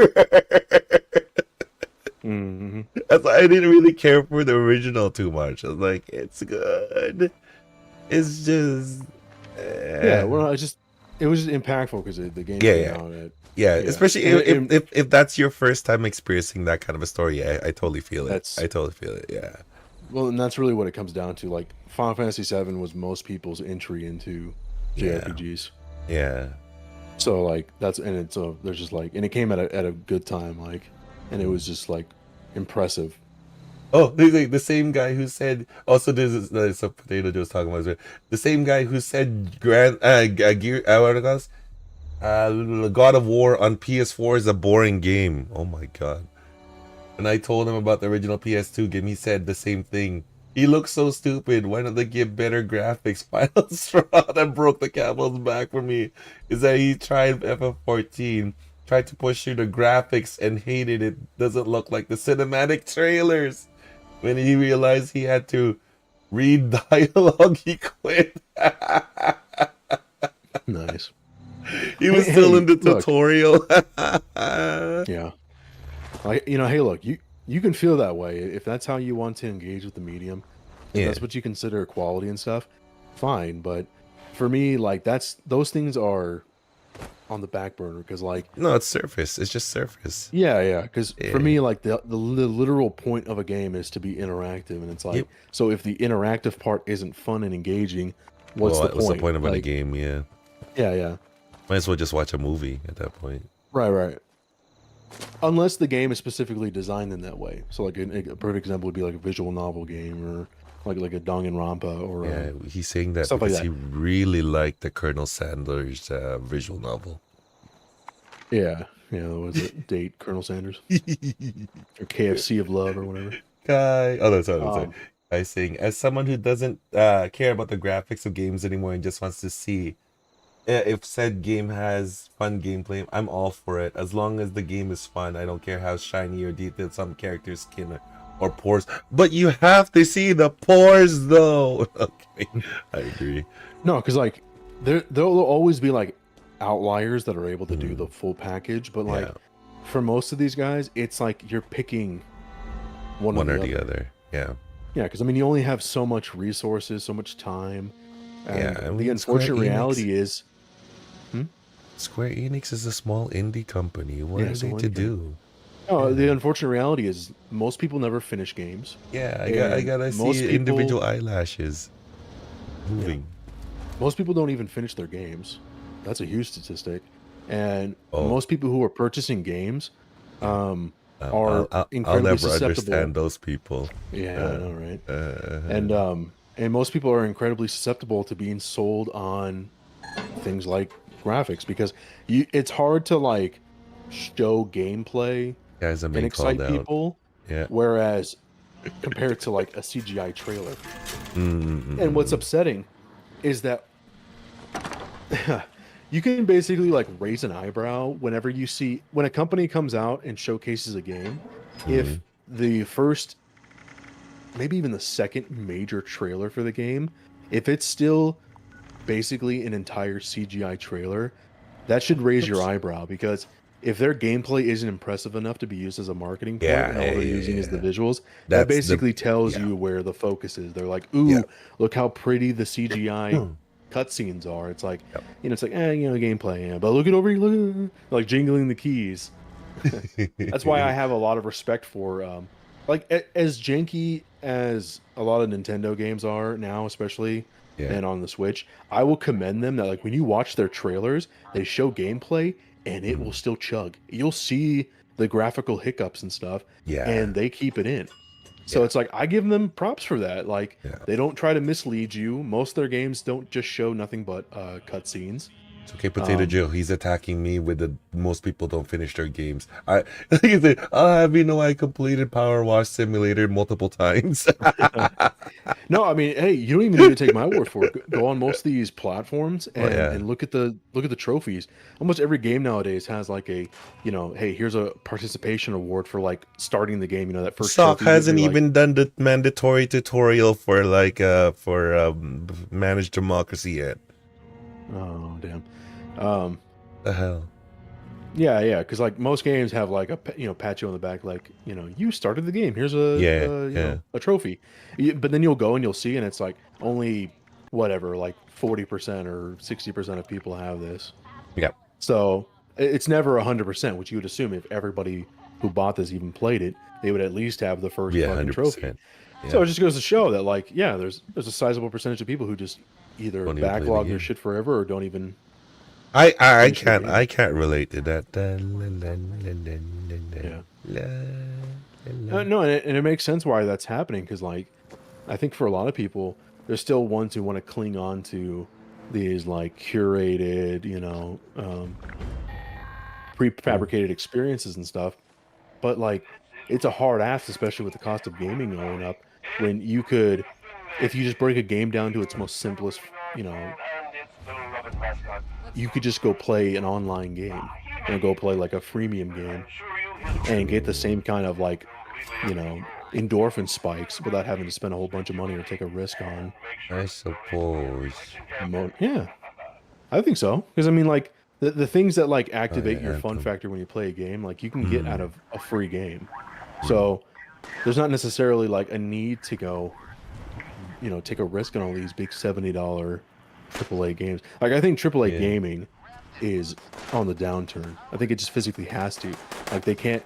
Mm-hmm.
That's why I didn't really care for the original too much. I was like, it's good. It's just
Yeah, well, it was just impactful because the game
Yeah,
came
yeah.
out at.
yeah,
Yeah.
especially
And-
if that's your first time experiencing that kind of a story. Yeah, I totally feel it.
That's-
I totally feel it. Yeah.
Well, and that's really what it comes down to. Like Final Fantasy VII was most people's entry into JRPGs.
Yeah.
So like there's just like, and it came at a good time, like, and it was just like impressive.
Oh, the same guy who said. Also, there's a potato Joe was talking about. The same guy who said God of War on PS4 is a boring game. Oh my God! And I told him about the original PS2 game. He said the same thing. He looks so stupid. Why don't they give better graphics? Final straw that broke the camel's back for me is that he tried FF14. Tried to push through the graphics and hated it. Doesn't look like the cinematic trailers. When he realized he had to read dialogue, he quit.
Nice.
He was
Hey,
still in the
look.
tutorial.
Yeah. Like, hey, look, you can feel that way if that's how you want to engage with the medium. If
Yeah.
that's what you consider quality and stuff. Fine, but for me, like those things are on the back burner because, like,
No, it's surface. It's just surface.
yeah, because
Yeah.
for me, like the literal point of a game is to be interactive, and it's like,
Yep.
so if the interactive part isn't fun and engaging, what's the point?
What's the point of a
Like,
game? Yeah.
Yeah.
Might as well just watch a movie at that point.
Right. Unless the game is specifically designed in that way. So like a perfect example would be like a visual novel game or like a Danganronpa or
Yeah, he's saying that
stuff like
because
that.
he really liked the Colonel Sandler's visual novel.
Yeah, was it Date Colonel Sanders or KFC of Love or whatever?
Guy, oh, that's what I was saying.
Um,
I saying, as someone who doesn't care about the graphics of games anymore and just wants to see if said game has fun gameplay, I'm all for it. As long as the game is fun, I don't care how shiny or detailed some character's skin or pores. But you have to see the pores, though. Okay, I agree.
No, because like there'll always be like outliers that are able to do the full package, but like for most of these guys, it's like you're picking one
or
or
the other. Yeah.
Yeah, because I mean, you only have so much resources, so much time. And
Yeah, I mean,
the unfortunate
Square Enix-
reality is,
Square Enix is a small indie company. What are
it's a
they
indie
to
company.
do?
oh, the unfortunate reality is most people never finish games.
Yeah, I
And
gotta
most
see
people-
individual eyelashes moving.
Most people don't even finish their games. That's a huge statistic. And
Oh.
most people who are purchasing games are
I'll
incredibly
never
susceptible.
understand those people.
Yeah, I know, right? And most people are incredibly susceptible to being sold on things like graphics because it's hard to like show gameplay
Guys, I'm
and
being
excite
called out.
people,
Yeah.
whereas compared to like a CGI trailer.
Mm-mm-mm.
And what's upsetting is that you can basically like raise an eyebrow whenever you see when a company comes out and showcases a game. If the first, maybe even the second major trailer for the game, if it's still basically an entire CGI trailer, that should raise your eyebrow because if their gameplay isn't impressive enough to be used as a marketing point and all they're using is the visuals, that
That's the-
basically tells you where the focus is. They're like, ooh, look how pretty the CGI cutscenes are. It's like, it's like, gameplay, yeah. But look at over here, look at like jingling the keys. That's why I have a lot of respect for, as janky as a lot of Nintendo games are now, especially, and on the Switch, I will commend them that like when you watch their trailers, they show gameplay and it will still chug. You'll see the graphical hiccups and stuff, and they keep it in. So it's like I give them props for that. Like they don't try to mislead you. Most of their games don't just show nothing but cutscenes.
It's okay, Potato Joe. He's attacking me with the most people don't finish their games. I'll have you know I completed Power Wash Simulator multiple times.
No, I mean, hey, you don't even need to take my word for it. Go on most of these platforms and look at the trophies. Almost every game nowadays has like a, hey, here's a participation award for like starting the game. That first.
Sock
trophy
hasn't
you're
even done the mandatory tutorial for managed democracy yet.
Oh damn.
The hell.
Yeah, because like most games have like a pat you on the back, like you started the game. Here's a trophy. But then you'll go and you'll see, and it's like only whatever, like 40% or 60% of people have this.
Yeah.
So it's never 100%, which you would assume if everybody who bought this even played it, they would at least have the first fucking
100%.
trophy.
Yeah.
So it just goes to show that like there's a sizable percentage of people who just either
Don't even play the
backlog their
game.
shit forever or don't even.
I
finish the game.
can't relate to that.
No, and it makes sense why that's happening because, like, I think for a lot of people, there's still ones who want to cling on to these like curated, prefabricated experiences and stuff. But like, it's a hard ask, especially with the cost of gaming going up. When you could, if you just break a game down to its most simplest, you could just go play an online game and go play like a freemium game and get the same kind of like, endorphin spikes without having to spend a whole bunch of money or take a risk on.
I suppose.
Yeah, I think so. Because I mean, like the things that like activate your fun
Anthem.
factor when you play a game, like you can get out of a free game. So there's not necessarily like a need to go, take a risk on all these big $70 AAA games. Like I think AAA gaming is on the downturn. I think it just physically has to. Like they can't.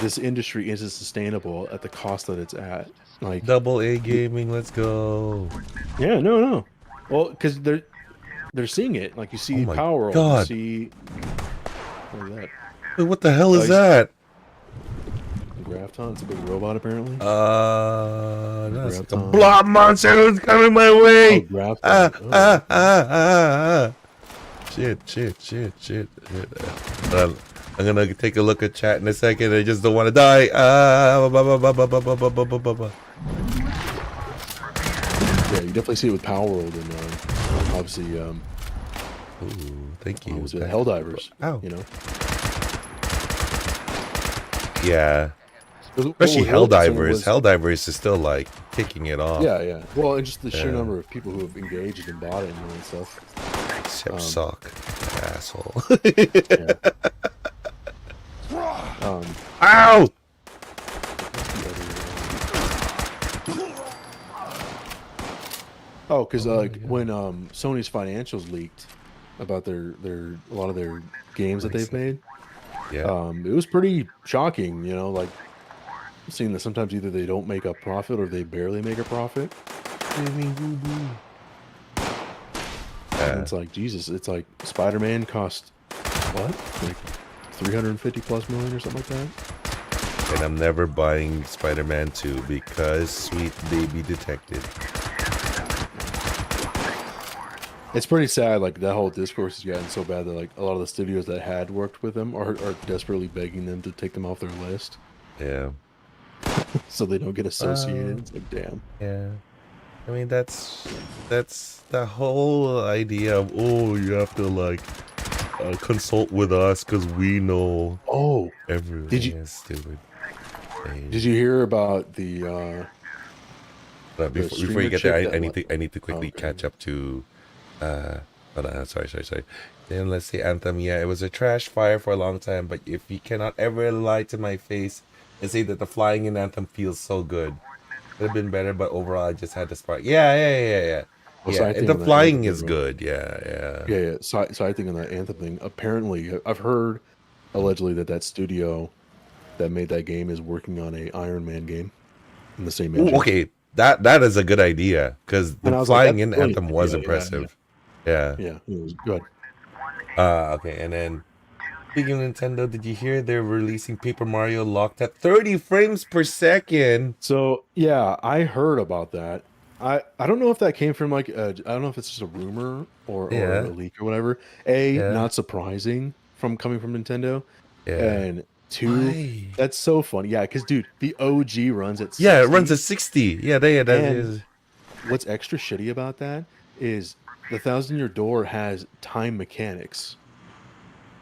This industry isn't sustainable at the cost that it's at. Like
Double A gaming, let's go.
yeah, no. Well, because they're seeing it. Like you see
Oh my
Power World, you
God.
see. Look at that.
Wait, what the hell is
he's-
that?
Grafton, it's a big robot apparently.
That's like a
Grafton.
blob monster who's coming my
Oh,
way.
Grafton.
Ah. Shit. I'm gonna take a look at chat in a second. I just don't want to die.
Yeah, you definitely see it with Power World and obviously
Ooh, thank you.
what was it, Helldivers.
Ow.
You know.
Yeah.
What
Especially
was really concerning
Helldivers.
was-
Helldivers is still like kicking it off.
Yeah. Well, and just the sheer
Yeah.
number of people who have engaged and bought it and stuff.
Except Sock, asshole.
Yeah.
Ow!
Oh, because when Sony's financials leaked about a lot of their games that they've made,
Yeah.
it was pretty shocking. You know, like seeing that sometimes either they don't make a profit or they barely make a profit. And it's like Jesus. It's like Spider-Man cost what, like 350+ million or something like that.
And I'm never buying Spider-Man 2 because Sweet Baby Detective.
It's pretty sad. Like that whole discourse has gotten so bad that like a lot of the studios that had worked with them are desperately begging them to take them off their list
Yeah.
so they don't get associated. It's like damn.
Yeah. I mean, that's the whole idea of, oh, you have to like consult with us because we know
Oh,
everything.
Did you-
is stupid.
did you hear about the?
But before
streamer
you get
chick
there,
that
I need to quickly
okay.
catch up to. Hold on, sorry. Then let's see, Anthem. Yeah, it was a trash fire for a long time, but if you cannot ever lie to my face and say that the flying in Anthem feels so good, could have been better, but overall I just had to spark. Yeah.
Well,
Yeah,
side
and
thing
the
on that
flying
Anthem
is
thing,
good. Yeah.
Yeah. Side thing on that Anthem thing. Apparently, I've heard allegedly that studio that made that game is working on a Iron Man game in the same engine.
Ooh, okay, that is a good idea because
And I
the
was like,
flying
that's
in
brilliant.
Anthem was
Yeah,
impressive. Yeah.
Yeah, it was good.
Okay, and then speaking of Nintendo, did you hear they're releasing Paper Mario locked at 30 frames per second?
So yeah, I heard about that. I don't know if that came from like I don't know if it's just a rumor or
Yeah.
a leak or whatever.
Yeah.
Not surprising coming from Nintendo,
Yeah.
and two,
Why?
that's so funny. Yeah, because dude, the OG runs at 60.
Yeah, it runs at 60. Yeah, that
And
is.
what's extra shitty about that is the Thousand Year Door has time mechanics,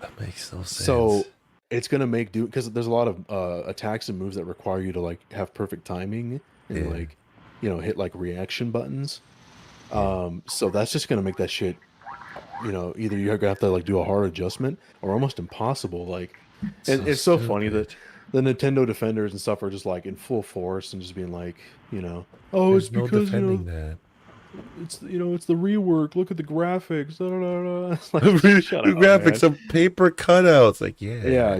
That makes no sense.
so it's gonna make do because there's a lot of attacks and moves that require you to like have perfect timing and
Yeah.
like hit like reaction buttons. So that's just gonna make that shit. Either you're gonna have to like do a hard adjustment or almost impossible. Like, and it's so funny that the Nintendo defenders and stuff are just like in full force and just being like, oh,
There's
it's
no
because
defending that.
it's it's the rework. Look at the graphics. Da, da, da, da. It's like,
The
shut up,
graphics
man.
of paper cutouts. Like, yeah.
Yeah.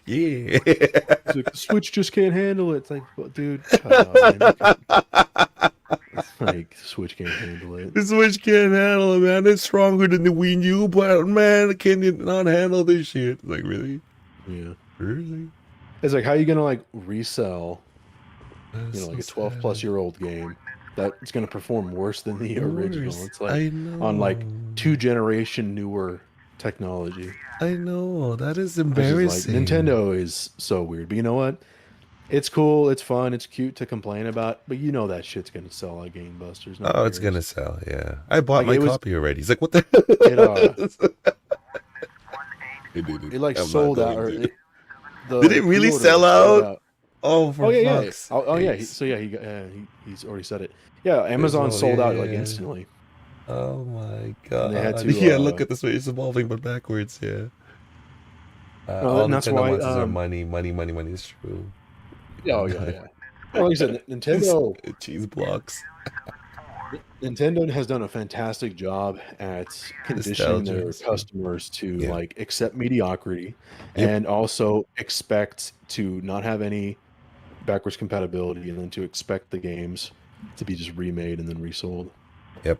Yeah.
It's like, the Switch just can't handle it. It's like, well, dude, shut up, man. It's like Switch can't handle it.
The Switch can't handle it, man. It's stronger than the Wii U, but man, can you not handle this shit? Like, really?
Yeah.
Really?
It's like, how are you gonna like resell,
That's
like a
so
12+ year old game that's gonna perform worse than the original?
Worse.
It's
I
like
know.
on like 2 generation newer technology.
I know. That is
Which is like,
embarrassing.
Nintendo is so weird, but you know what? It's cool, it's fun, it's cute to complain about, but that shit's gonna sell like gangbusters. No
Oh,
one
it's
cares.
gonna sell. Yeah, I bought
Like,
my
it was-
copy already. He's like, what the?
It like
I'm not
sold out.
going
Or
to.
the
Did it really
pre-order
sell
sold
out? Oh, for
Oh yeah.
fuck's
Oh yeah.
sakes.
He's already said it. Yeah, Amazon sold out like
yeah.
instantly.
Oh my
And they had
god.
to,
Yeah, look at this way. It's evolving, but backwards. Yeah.
Well,
All
and that's
Nintendo
why,
wants is our money. It's true.
Oh yeah. Well, like I said, Nintendo
Cheese blocks.
Nintendo has done a fantastic job at conditioning their
Nostalgia.
customers to
Yeah.
like accept mediocrity
Yep.
and also expect to not have any backwards compatibility, and then to expect the games to be just remade and then resold.
Yep.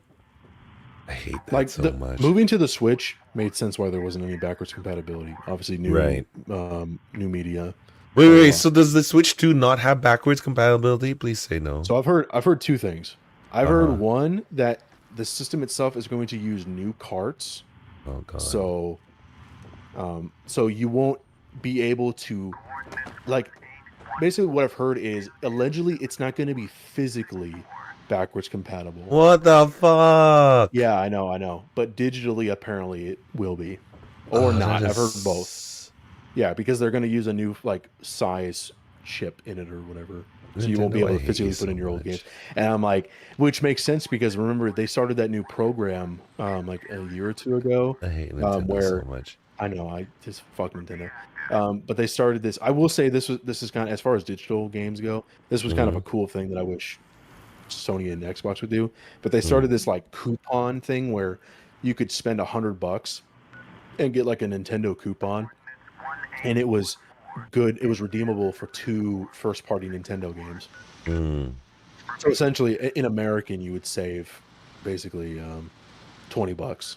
I hate that
Like
so much.
moving to the Switch made sense why there wasn't any backwards compatibility. Obviously, new
Right.
new media.
Wait,
blah,
wait.
blah.
So does the Switch 2 not have backwards compatibility? Please say no.
So I've heard two things. I've
Uh-huh.
heard one that the system itself is going to use new carts,
Oh god.
so so you won't be able to like. Basically, what I've heard is allegedly it's not going to be physically backwards compatible.
What the fuck?
Yeah, I know, but digitally apparently it will be, or not. I've heard both. Yeah, because they're going to use a new like size chip in it or whatever, so you won't be
Nintendo,
able
I
to
hate
physically
you
put in
so
your old
much.
games. And I'm like, which makes sense because remember they started that new program like a year or two ago,
I hate Nintendo
where
so much.
I know I just fuck Nintendo. But they started this. I will say this is kind of as far as digital games go. This was kind of a cool thing that I wish Sony and Xbox would do. But they started this like coupon thing where you could spend $100 and get like a Nintendo coupon, and it was good. It was redeemable for 2 first-party Nintendo games.
Mm.
So essentially, in American, you would save basically $20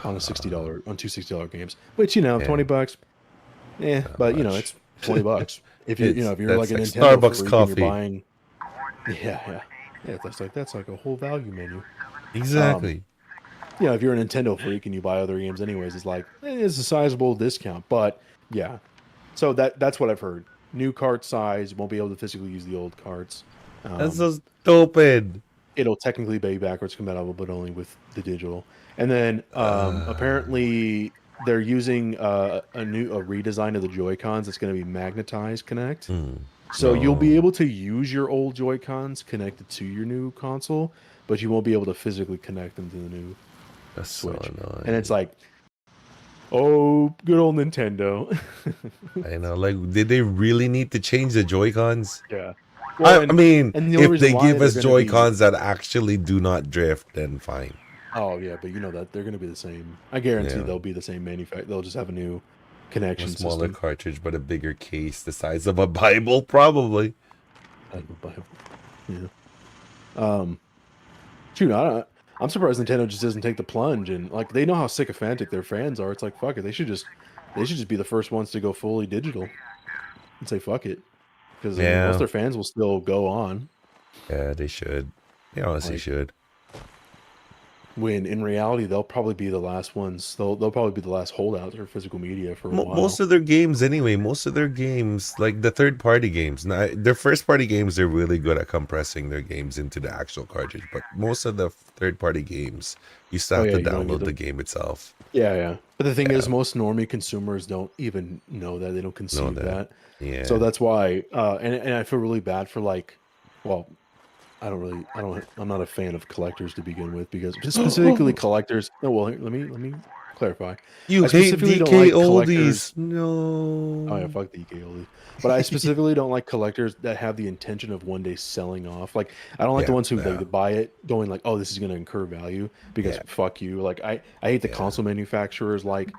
on a $60 on 2 $60 games, which
Yeah.
$20, but
much.
it's $20 if you
It's-
if you're like a
that's
Nintendo
Starbucks
freak and
coffee.
you're buying, yeah, that's like a whole value menu.
Exactly.
If you're a Nintendo freak and you buy other games anyways, it's like it's a sizable discount, but yeah. So that's what I've heard. New cart size, won't be able to physically use the old carts.
That's so stupid.
It'll technically be backwards compatible, but only with the digital. And then apparently they're using a redesign of the Joy-Cons that's going to be magnetized connect. So you'll be able to use your old Joy-Cons connected to your new console, but you won't be able to physically connect them to the new
That's
Switch.
so annoying.
And it's like, oh, good old Nintendo.
I know. Like, did they really need to change the Joy-Cons?
Yeah.
I mean,
and the only
if
reason
they
why
give
they're
us
gonna be-
Joy-Cons that actually do not drift, then fine.
Oh yeah, but you know that they're going to be the same. I guarantee
Yeah.
they'll be the same manufacturer. They'll just have a new
A
connection
smaller
system.
cartridge, but a bigger case, the size of a Bible, probably.
Yeah. Shoot, I'm surprised Nintendo just doesn't take the plunge and like they know how sycophantic their fans are. It's like fuck it, they should just be the first ones to go fully digital and say fuck it, because most of their fans will still go on.
Yeah, they should. They honestly
Like,
should.
When in reality they'll probably be the last ones. They'll probably be the last holdouts for physical media for a while.
Most of their games, anyway, like the third-party games, their first-party games, they're really good at compressing their games into the actual cartridge. But most of the third-party games, you still have to
you don't
download
get
the game itself.
Yeah. But the thing is, most normie consumers don't even know that. They don't conceive that.
Yeah.
So that's why, and I feel really bad for I'm not a fan of collectors to begin with, because specifically collectors. No, well, let me clarify.
You
I
hate
specifically
DK
don't like
oldies.
collectors-
No.
Oh yeah, fuck DK oldies. But I specifically don't like collectors that have the intention of one day selling off. Like, I don't like the ones who like, buy it going like, oh, this is going to incur value, because fuck you. Like, I hate the console manufacturers like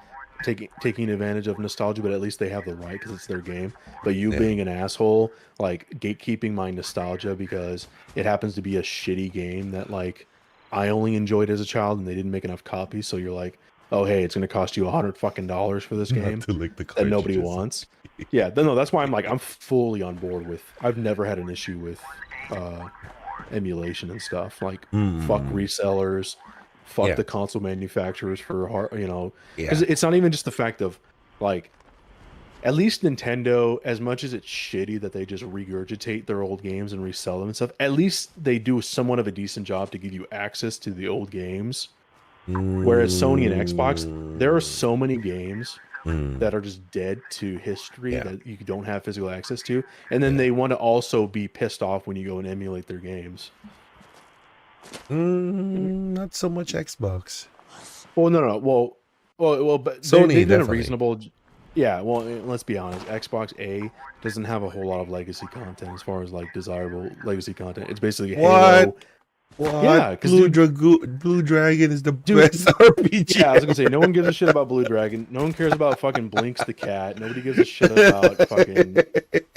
taking advantage of nostalgia, but at least they have the right because it's their game. But you being an asshole, like gatekeeping my nostalgia because it happens to be a shitty game that like I only enjoyed as a child and they didn't make enough copies. So you're like, oh hey, it's going to cost you $100 for this game
to lick the
that nobody
cartridges.
wants. Yeah, no, that's why I'm fully on board with. I've never had an issue with emulation and stuff. Like, fuck resellers, fuck the console manufacturers for because it's not even just the fact of like, at least Nintendo, as much as it's shitty that they just regurgitate their old games and resell them and stuff, at least they do somewhat of a decent job to give you access to the old games. Whereas Sony and Xbox, there are so many games that are just dead to history that you don't have physical access to, and then they want to also be pissed off when you go and emulate their games.
Not so much Xbox.
Well, no, but
Sony
they've done a
definitely.
reasonable. Yeah, well, let's be honest. Xbox A doesn't have a whole lot of legacy content as far as like desirable legacy content. It's basically Halo.
What?
Yeah, 'cause
Blue Dragon is the best RPG.
Yeah, I was gonna say no one gives a shit about Blue Dragon. No one cares about fucking Blinks the cat. Nobody gives a shit about fucking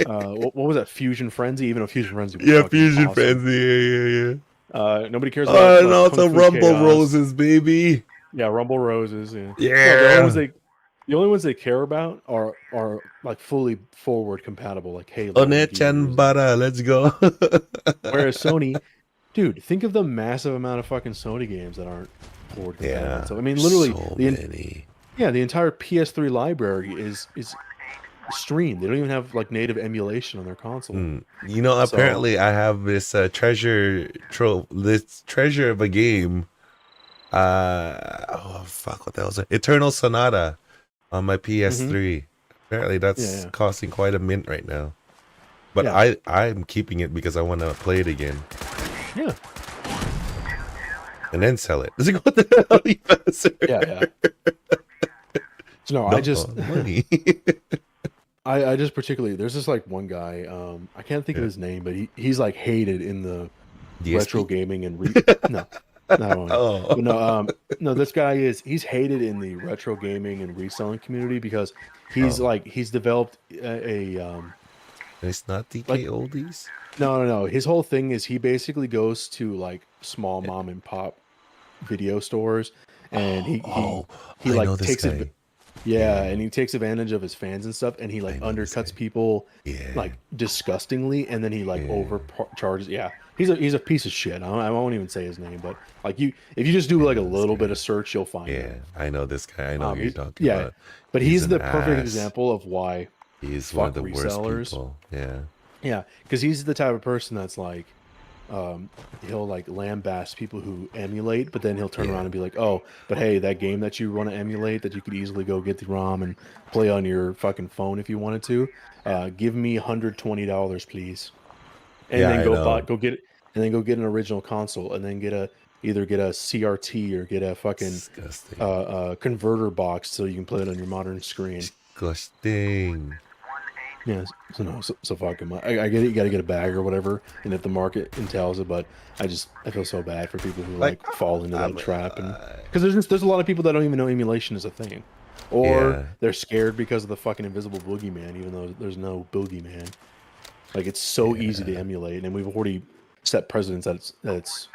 what was that, Fusion Frenzy? Even though Fusion Frenzy was fucking
Fusion
awesome.
Frenzy. Yeah.
Nobody cares about.
And also
Kung Fu
Rumble
Chaos.
Roses, baby.
Yeah, Rumble Roses. Yeah.
Yeah.
The only ones they care about are like fully forward compatible, like Halo. and
Onechan
Gears.
Bara, let's go.
Whereas Sony, dude, think of the massive amount of fucking Sony games that aren't forward compatible.
Yeah.
So I mean, literally,
so
the
many.
entire PS3 library is streamed. They don't even have like native emulation on their console.
You know,
So-
apparently I have this treasure of a game. Oh fuck, what the hell is it? Eternal Sonata on my PS3. Apparently that's
Yeah.
costing quite a mint right now. But
Yeah.
I'm keeping it because I want to play it again
Yeah,
and then sell it. Does it go what the hell, you bastard?
yeah. So no, I just
money.
I just particularly there's this like one guy I can't think of his name, but he's like hated in the
DSP?
retro gaming and no.
Oh.
But no, this guy he's hated in the retro gaming and reselling community because he's developed a
It's not DK
like-
oldies.
no. His whole thing is he basically goes to like small mom and pop video stores and he
I
like
know this
takes
guy.
it. Yeah, and he takes advantage of his fans and stuff, and he like
I know this
undercuts
guy.
people
Yeah.
like disgustingly, and then he like
Yeah.
overcharges. Yeah, he's a piece of shit. I won't even say his name, but like if you just do like a little bit of search, you'll find
Yeah,
him.
I know this guy. I know who you're
He's-
talking
yeah,
about.
but he's
an
the perfect
ass.
example of why.
He's one of the
fuck
worst
resellers.
people. Yeah.
Yeah, because he's the type of person that's like, he'll like lambaste people who emulate, but then he'll turn
Yeah.
around and be like, "Oh, but hey, that game that you want to emulate, that you could easily go get the ROM and play on your fucking phone if you wanted to, give me $120, please." And
Yeah,
then
I know.
go get it, and then go get an original console, and then either get a CRT or get a fucking
Disgusting.
converter box so you can play it on your modern screen.
Disgusting.
Yeah, so fuck him. I get it. You got to get a bag or whatever, and if the market entails it, but I feel so bad for people who like fall into that trap, and because there's a lot of people that don't even know emulation is a thing, or
Yeah.
they're scared because of the fucking invisible boogeyman, even though there's no boogeyman. Like it's so easy to emulate, and we've already set precedents that it's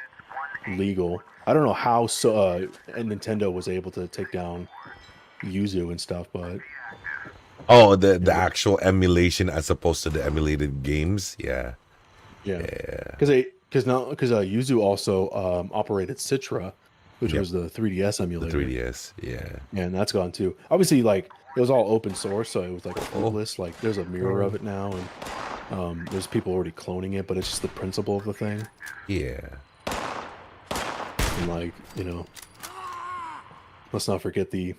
legal. I don't know how Nintendo was able to take down Yuzu and stuff, but.
Oh, the actual emulation as opposed to the emulated games. Yeah.
Yeah,
Yeah.
because Yuzu also operated Citra, which
Yep.
was the 3DS
The
emulator.
3DS. Yeah.
Yeah, and that's gone too. Obviously, like it was all open source, so it was like fruitless. Like there's a mirror of it now, and there's people already cloning it, but it's just the principle of the thing.
Yeah.
And like let's not forget the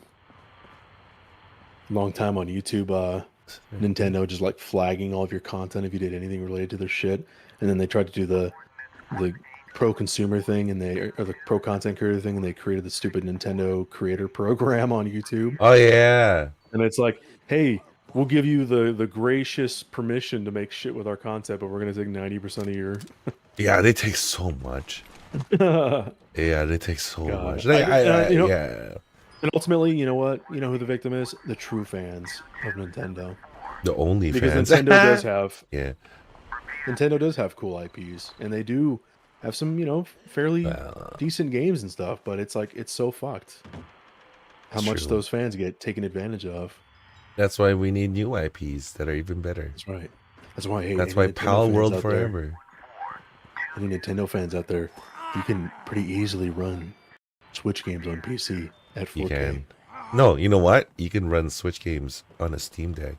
long time on YouTube, Nintendo just like flagging all of your content if you did anything related to their shit, and then they tried to do the pro consumer thing or the pro content creator thing, and they created the stupid Nintendo creator program on YouTube,
Oh yeah.
and it's like, hey, we'll give you the gracious permission to make shit with our content, but we're gonna take 90% of your.
Yeah, they take so much. Yeah, they take so
God.
much.
And ultimately, you know what? You know who the victim is? The true fans of Nintendo.
The only
Because
fans.
Nintendo does have
Yeah.
Nintendo does have cool IPs, and they do have some, fairly decent games and stuff. But it's like it's so fucked how
It's
much
true.
those fans get taken advantage of.
That's why we need new IPs that are even better.
That's right. That's why. Hey,
That's
any
why
Nintendo
Pal
fans
World
out there-
forever.
Any Nintendo fans out there, you can pretty easily run Switch games on PC at 4K.
You can. No, you know what? You can run Switch games on a Steam Deck.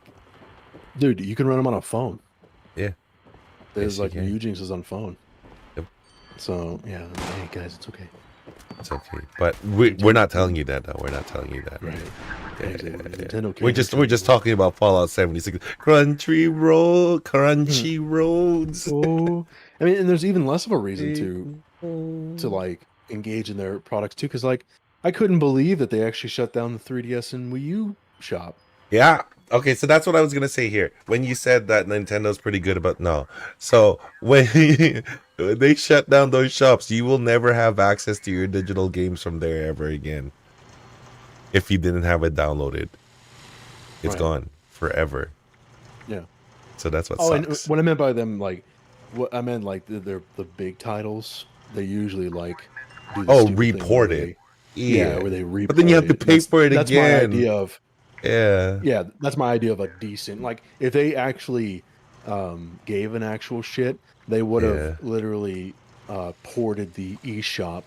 Dude, you can run them on a phone.
Yeah.
There's
you
like
can.
Nujinx is on phone.
Yep.
So yeah, hey guys, it's okay.
It's okay. But we're not telling you that though. We're not telling you that.
Right.
Yeah,
Exactly.
yeah.
Nintendo
We're
can't
just talking about Fallout 76. Crunchy roads.
Oh, I mean, and there's even less of a reason to like engage in their products too, because like I couldn't believe that they actually shut down the 3DS and Wii U shop.
Yeah. Okay, so that's what I was gonna say here. When you said that Nintendo's pretty good about so when they shut down those shops, you will never have access to your digital games from there ever again. If you didn't have it downloaded, it's
Right.
gone forever.
Yeah.
So that's what
Oh, and
sucks.
what I meant by them, like, what I meant like the big titles,
they usually like do the
Oh,
stupid thing
report
where
it.
where they report
But then you have to
it.
pay for it
That's
again.
my idea of
Yeah.
that's my idea of a decent, like, if they actually gave an actual shit, they would have literally ported the eShop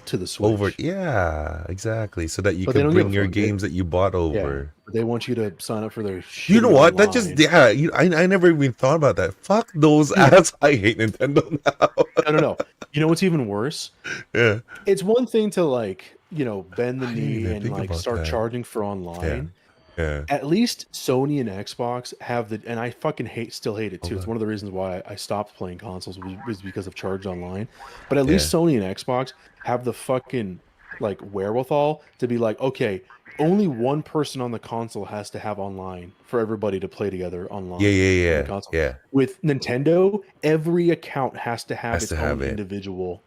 to the Switch.
Over. Yeah, exactly. So that you
But they
can
don't give
bring
a
your
fuck.
games that you bought
Yeah,
over.
but they want you to sign up for their shit.
You know what? That just I never even thought about that. Fuck those ads. I hate Nintendo now.
No. You know what's even worse?
Yeah.
It's one thing to, like, bend the
I didn't
knee
even
and
think
like
about
start
that.
charging for online.
Yeah.
At least Sony and Xbox have and I fucking still hate it too. It's
Okay.
one of the reasons why I stopped playing consoles was because of charge online. But at least Sony and Xbox have the fucking like wherewithal to be like, okay, only one person on the console has to have online for everybody to play together online.
Yeah.
on the console.
Yeah.
With Nintendo, every account has to have
Has
its
to have
own
it.
individual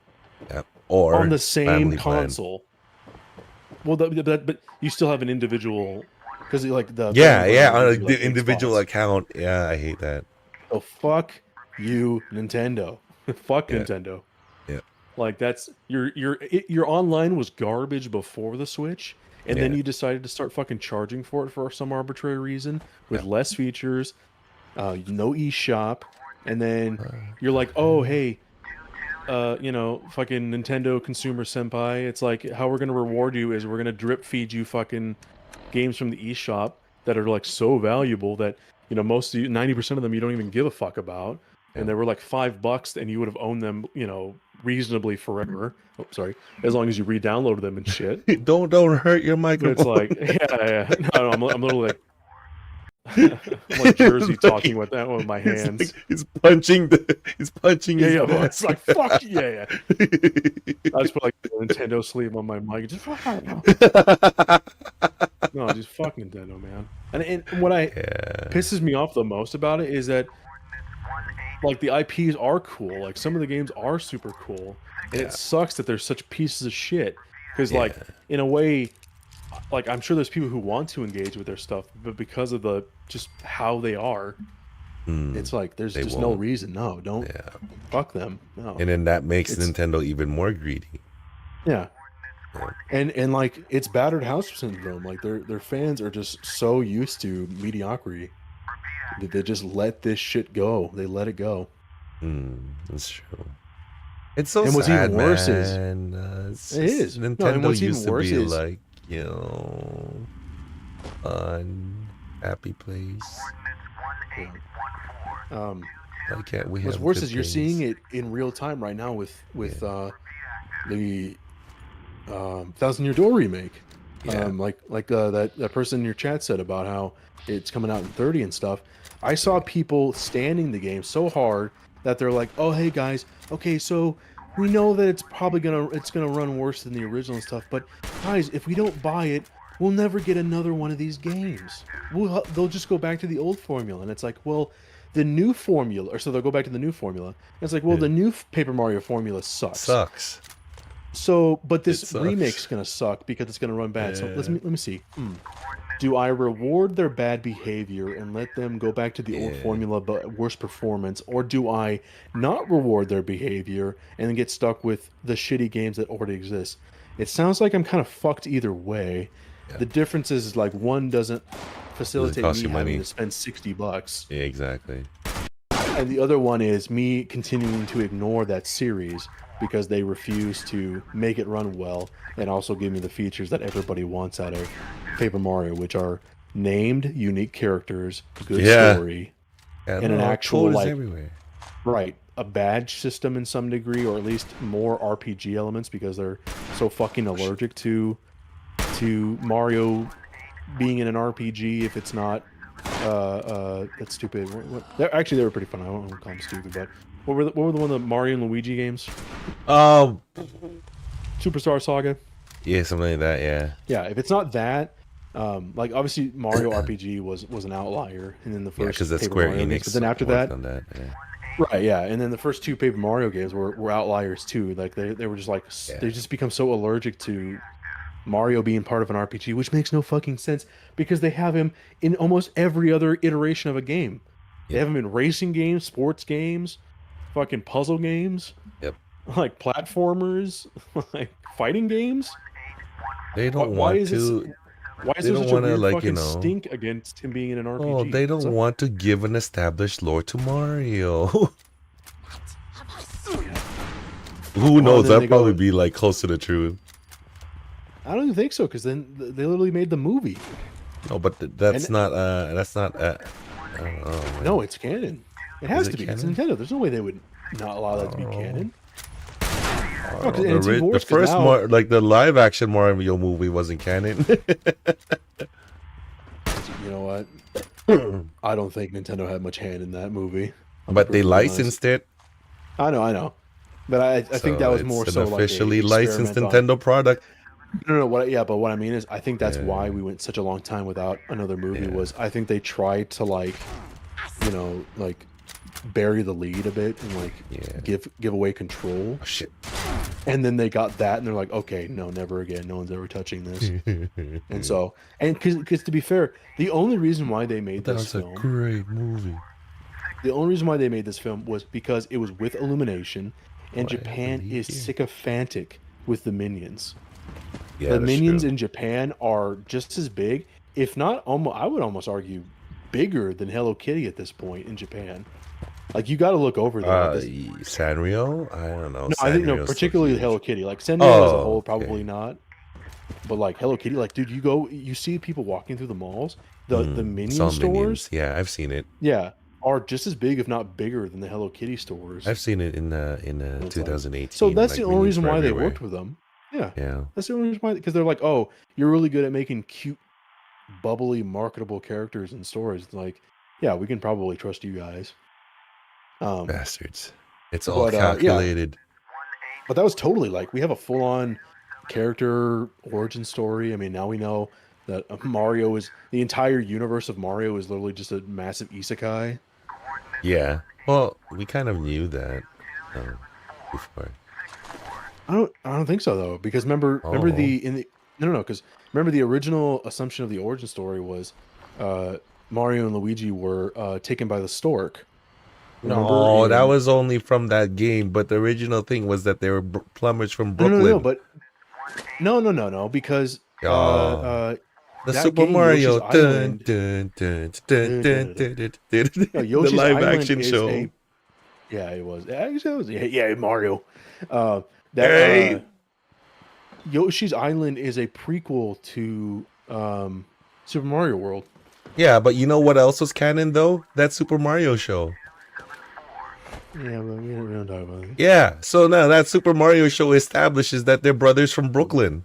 Yeah. Or
on the same
family plan.
console. Well, but you still have an individual because like the
on
like
the individual
spots.
account. Yeah, I hate that.
So fuck you, Nintendo. Fuck Nintendo.
Yeah.
Like that's your online was garbage before the Switch, and then you decided to start fucking charging for it for some arbitrary reason with less features, no eShop, and then you're like, oh hey, fucking Nintendo consumer senpai. It's like how we're gonna reward you is we're gonna drip feed you fucking games from the eShop that are like so valuable that most of you, 90% of them you don't even give a fuck about, and they were like $5 and you would have owned them reasonably forever. Oh, sorry, as long as you re-downloaded them and shit.
Don't hurt your microphone.
It's like no, I'm literally like I'm like Jersey talking with that one with my hands.
He's punching his
It's like fuck yeah. I just put like Nintendo sleeve on my mic. Just no, just fuck Nintendo, man. And what pisses me off the most about it is that like the IPs are cool. Like some of the games are super cool, and it sucks that they're such pieces of shit. Because like in a way, like I'm sure there's people who want to engage with their stuff, but because of the just how they are, it's like there's just no reason. No, don't fuck them. No.
And then that makes Nintendo even more greedy.
Yeah. And like it's battered house syndrome. Like their fans are just so used to mediocrity that they just let this shit go. They let it go.
That's true. It's so
and what's
sad,
even worse
man.
it is
Nintendo used to be like, fun, happy place.
What's worse is you're seeing it in real time right now with the 1,000 Year Door remake. That person in your chat said about how it's coming out in 30 and stuff. I saw people standing the game so hard that they're like, "Oh, hey guys, okay, so we know that it's probably gonna run worse than the original and stuff, but guys, if we don't buy it, we'll never get another one of these games. They'll just go back to the old formula." And it's like, well, the new formula, or so they'll go back to the new formula. And it's like, well, the new Paper Mario formula sucks. So, but this remake's gonna suck because it's gonna run bad. So let me see. Do I reward their bad behavior and let them go back to the old formula but worse performance, or do I not reward their behavior and then get stuck with the shitty games that already exist? It sounds like I'm kind of fucked either way. The difference is like one doesn't facilitate me having to spend $60.
Yeah, exactly.
And the other one is me continuing to ignore that series because they refuse to make it run well and also give me the features that everybody wants out of Paper Mario, which are named unique characters, good story, and an actual like a badge system in some degree, or at least more RPG elements because they're so fucking allergic to Mario being in an RPG if it's not that's stupid. Actually, they were pretty fun. I don't want to call them stupid, but what were the one of the Mario and Luigi games? Superstar Saga.
Yeah, something like that.
Yeah. If it's not that, like obviously Mario RPG was an outlier, and then the first
because that's
Paper
Square
Mario
Enix.
games, but then after that, right? Yeah, and then the first two Paper Mario games were outliers too. Like they were just like they just become so allergic to Mario being part of an RPG, which makes no fucking sense because they have him in almost every other iteration of a game. They have him in racing games, sports games, fucking puzzle games.
Yep.
like platformers, like fighting games.
They don't
Why
want
is
to.
this? Why is
They
there
don't
such a
want to,
weird
like,
fucking stink against him being in an RPG?
Oh, they
What's
don't
up?
want to give an established lore to Mario. Who
Well,
knows?
then
That'd
they
probably
go-
be like close to the truth.
I don't even think so, because then they literally made the movie.
No, but that's
And-
not. That's not. I don't know, man.
No, it's canon. It has
it
to be. It's
canon?
Nintendo. There's no way they would not allow that to be
Oh.
canon.
I
No,
don't
'cause
know.
it's even
The
worse 'cause
first,
now-
like the live action Mario movie wasn't canon.
You know what? I don't think Nintendo had much hand in that movie. I'll be
But they
perfectly honest.
licensed it.
I know. But I think that was
it's
more
an
so
officially
like a
licensed
experiment on-
Nintendo product.
No, but what I mean is, I think that's
Yeah.
why we went such a long time without another movie.
Yeah.
Was I think they tried to like bury the lead a bit and like
Yeah.
give away control,
Oh, shit.
and then they got that and they're like, okay, no, never again. No one's ever touching this. And so, and because to be fair, the only reason why they made
That
this
was a
film,
great movie.
the only reason why they made this film was because it was with Illumination, and
Why, I
Japan
believe
is
you.
sycophantic with the minions.
Yeah,
The
that's
minions
true.
in Japan are just as big, if not almost, I would almost argue bigger than Hello Kitty at this point in Japan. Like, you got to look over there.
Sanrio? I don't know.
No, I think no,
Sanrio's so
particularly
huge.
Hello Kitty. Like Sanrio as a
Oh,
whole,
okay.
probably not. But like Hello Kitty, like dude, you see people walking through the malls. The minion
Some
stores,
Minions. Yeah, I've seen it.
yeah, are just as big, if not bigger, than the Hello Kitty stores.
I've seen it in
like-
2018.
So that's
like,
the only
Minions
reason
were
why they
everywhere.
worked with them. Yeah,
Yeah.
that's the only reason why, because they're like, oh, you're really good at making cute, bubbly, marketable characters and stories. It's like, yeah, we can probably trust you guys.
Bastards. It's all
But, yeah.
calculated.
But that was totally like, we have a full-on character origin story. I mean, now we know that Mario is, the entire universe of Mario is literally just a massive isekai.
Yeah. Well, we kind of knew that before.
I don't think so though, because remember because remember the original assumption of the origin story was Mario and Luigi were taken by the stork. Remember
No, that
in-
was only from that game. But the original thing was that they were plumbers from
no,
Brooklyn.
no, but no, because
Oh. The
that
Super
game,
Mario
Yoshi's Island-
the
Yoshi's
live
Island
action
is
show.
Yeah, it was. Actually, it was Mario.
Hey!
Yoshi's Island is a prequel to Super Mario World.
Yeah, but you know what else was canon though? That Super Mario show.
Yeah, but we don't talk about it.
Yeah, so now that Super Mario show establishes that they're brothers from Brooklyn.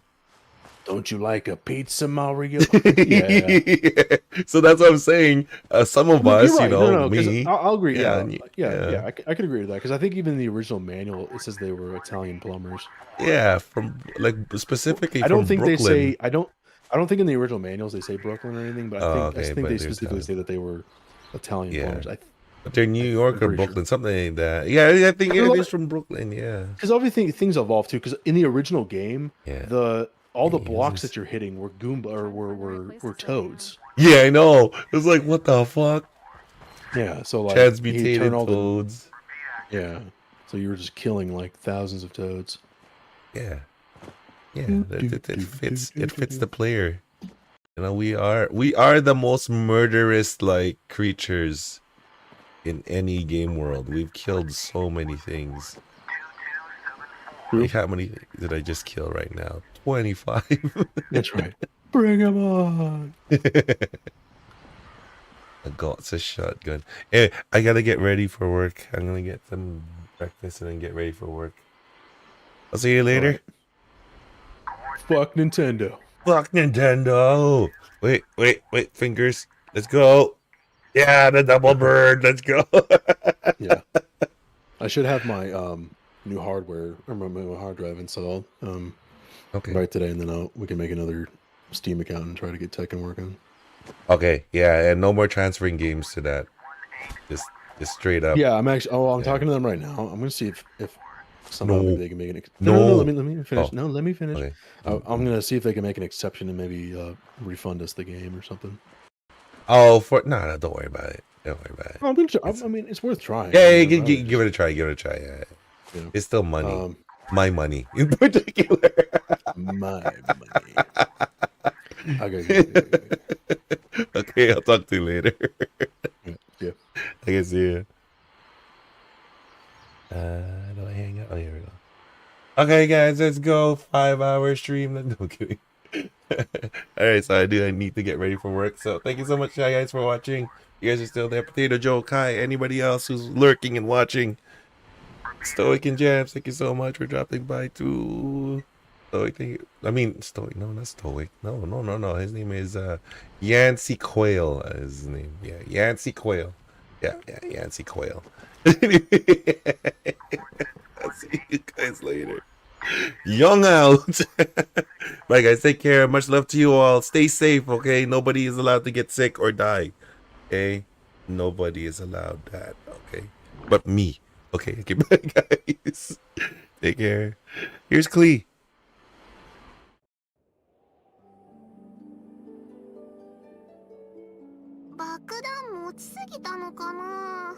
Don't you like a pizza, Mario? Yeah.
So that's what I'm saying. Some of
You're
us,
right.
you know,
No, 'cause
me.
I'll agree.
Yeah,
Yeah, I could agree with that because I think even in the original manual it says they were Italian plumbers.
Yeah, from like specifically.
I don't
from
think
Brooklyn.
they say. I don't think in the original manuals they say Brooklyn or anything, but I think
okay, but
they
they're
specifically
Italian.
say that they were Italian
Yeah.
plumbers.
But they're New York or
pretty sure.
Brooklyn, something like that. Yeah, I think
They're
it
like-
is from Brooklyn. Yeah.
Because obviously things evolve too. Because in the original game,
Yeah.
all the
Yeah,
blocks
this-
that you're hitting were Goomba or were toads.
Yeah, I know. It was like, what the fuck?
Yeah, so like
Transmutated
turn all the-
toads.
Yeah, so you were just killing like thousands of toads.
Yeah. Yeah. It fits. It fits the player. You know, we are the most murderous like creatures in any game world. We've killed so many things.
True.
Like, how many did I just kill right now? 25.
That's right. Bring them on.
I got a shotgun. Hey, I gotta get ready for work. I'm gonna get some breakfast and then get ready for work. I'll see you later.
Fuck Nintendo.
Fuck Nintendo. Wait, fingers. Let's go. Yeah, the double bird. Let's go.
Yeah, I should have my new hardware or my hard drive installed
Okay.
right today, and then we can make another Steam account and try to get Tekken working.
Okay. Yeah, and no more transferring games to that. Just straight up.
Yeah, I'm actually. Oh, I'm
Yeah.
talking to them right now. I'm gonna see if somehow
No.
maybe they can make an.
No.
Let me finish.
Oh.
No, let me finish.
Okay.
I'm gonna see if they can make an exception and maybe refund us the game or something.
Oh, no, don't worry about it. Don't worry about it.
I'm gonna. I mean, it's worth trying.
Yeah,
I mean,
give it a try. Give it a try. Yeah.
Yeah.
It's still money. My money in particular.
My money. Okay.
Okay, I'll talk to you later.
Yeah.
I can see you. Do I hang out? Oh, here we go. Okay, guys, let's go. 5-hour stream. No kidding. All right, so I need to get ready for work. So thank you so much, guys, for watching. You guys are still there. Potato Joe, Kai, anybody else who's lurking and watching. Stoic and Jabs, thank you so much for dropping by too. Stoic, thank you. I mean, Stoic. No, not Stoic. No. His name is Yancey Quail. Is his name? Yeah, Yancey Quail. Yeah, Yancey Quail. I'll see you guys later. Young out. Bye, guys. Take care. Much love to you all. Stay safe, okay? Nobody is allowed to get sick or die. Okay? Nobody is allowed that, okay? But me. Okay, bye, guys. Take care. Here's Clee.
爆弾持ちすぎたのかな。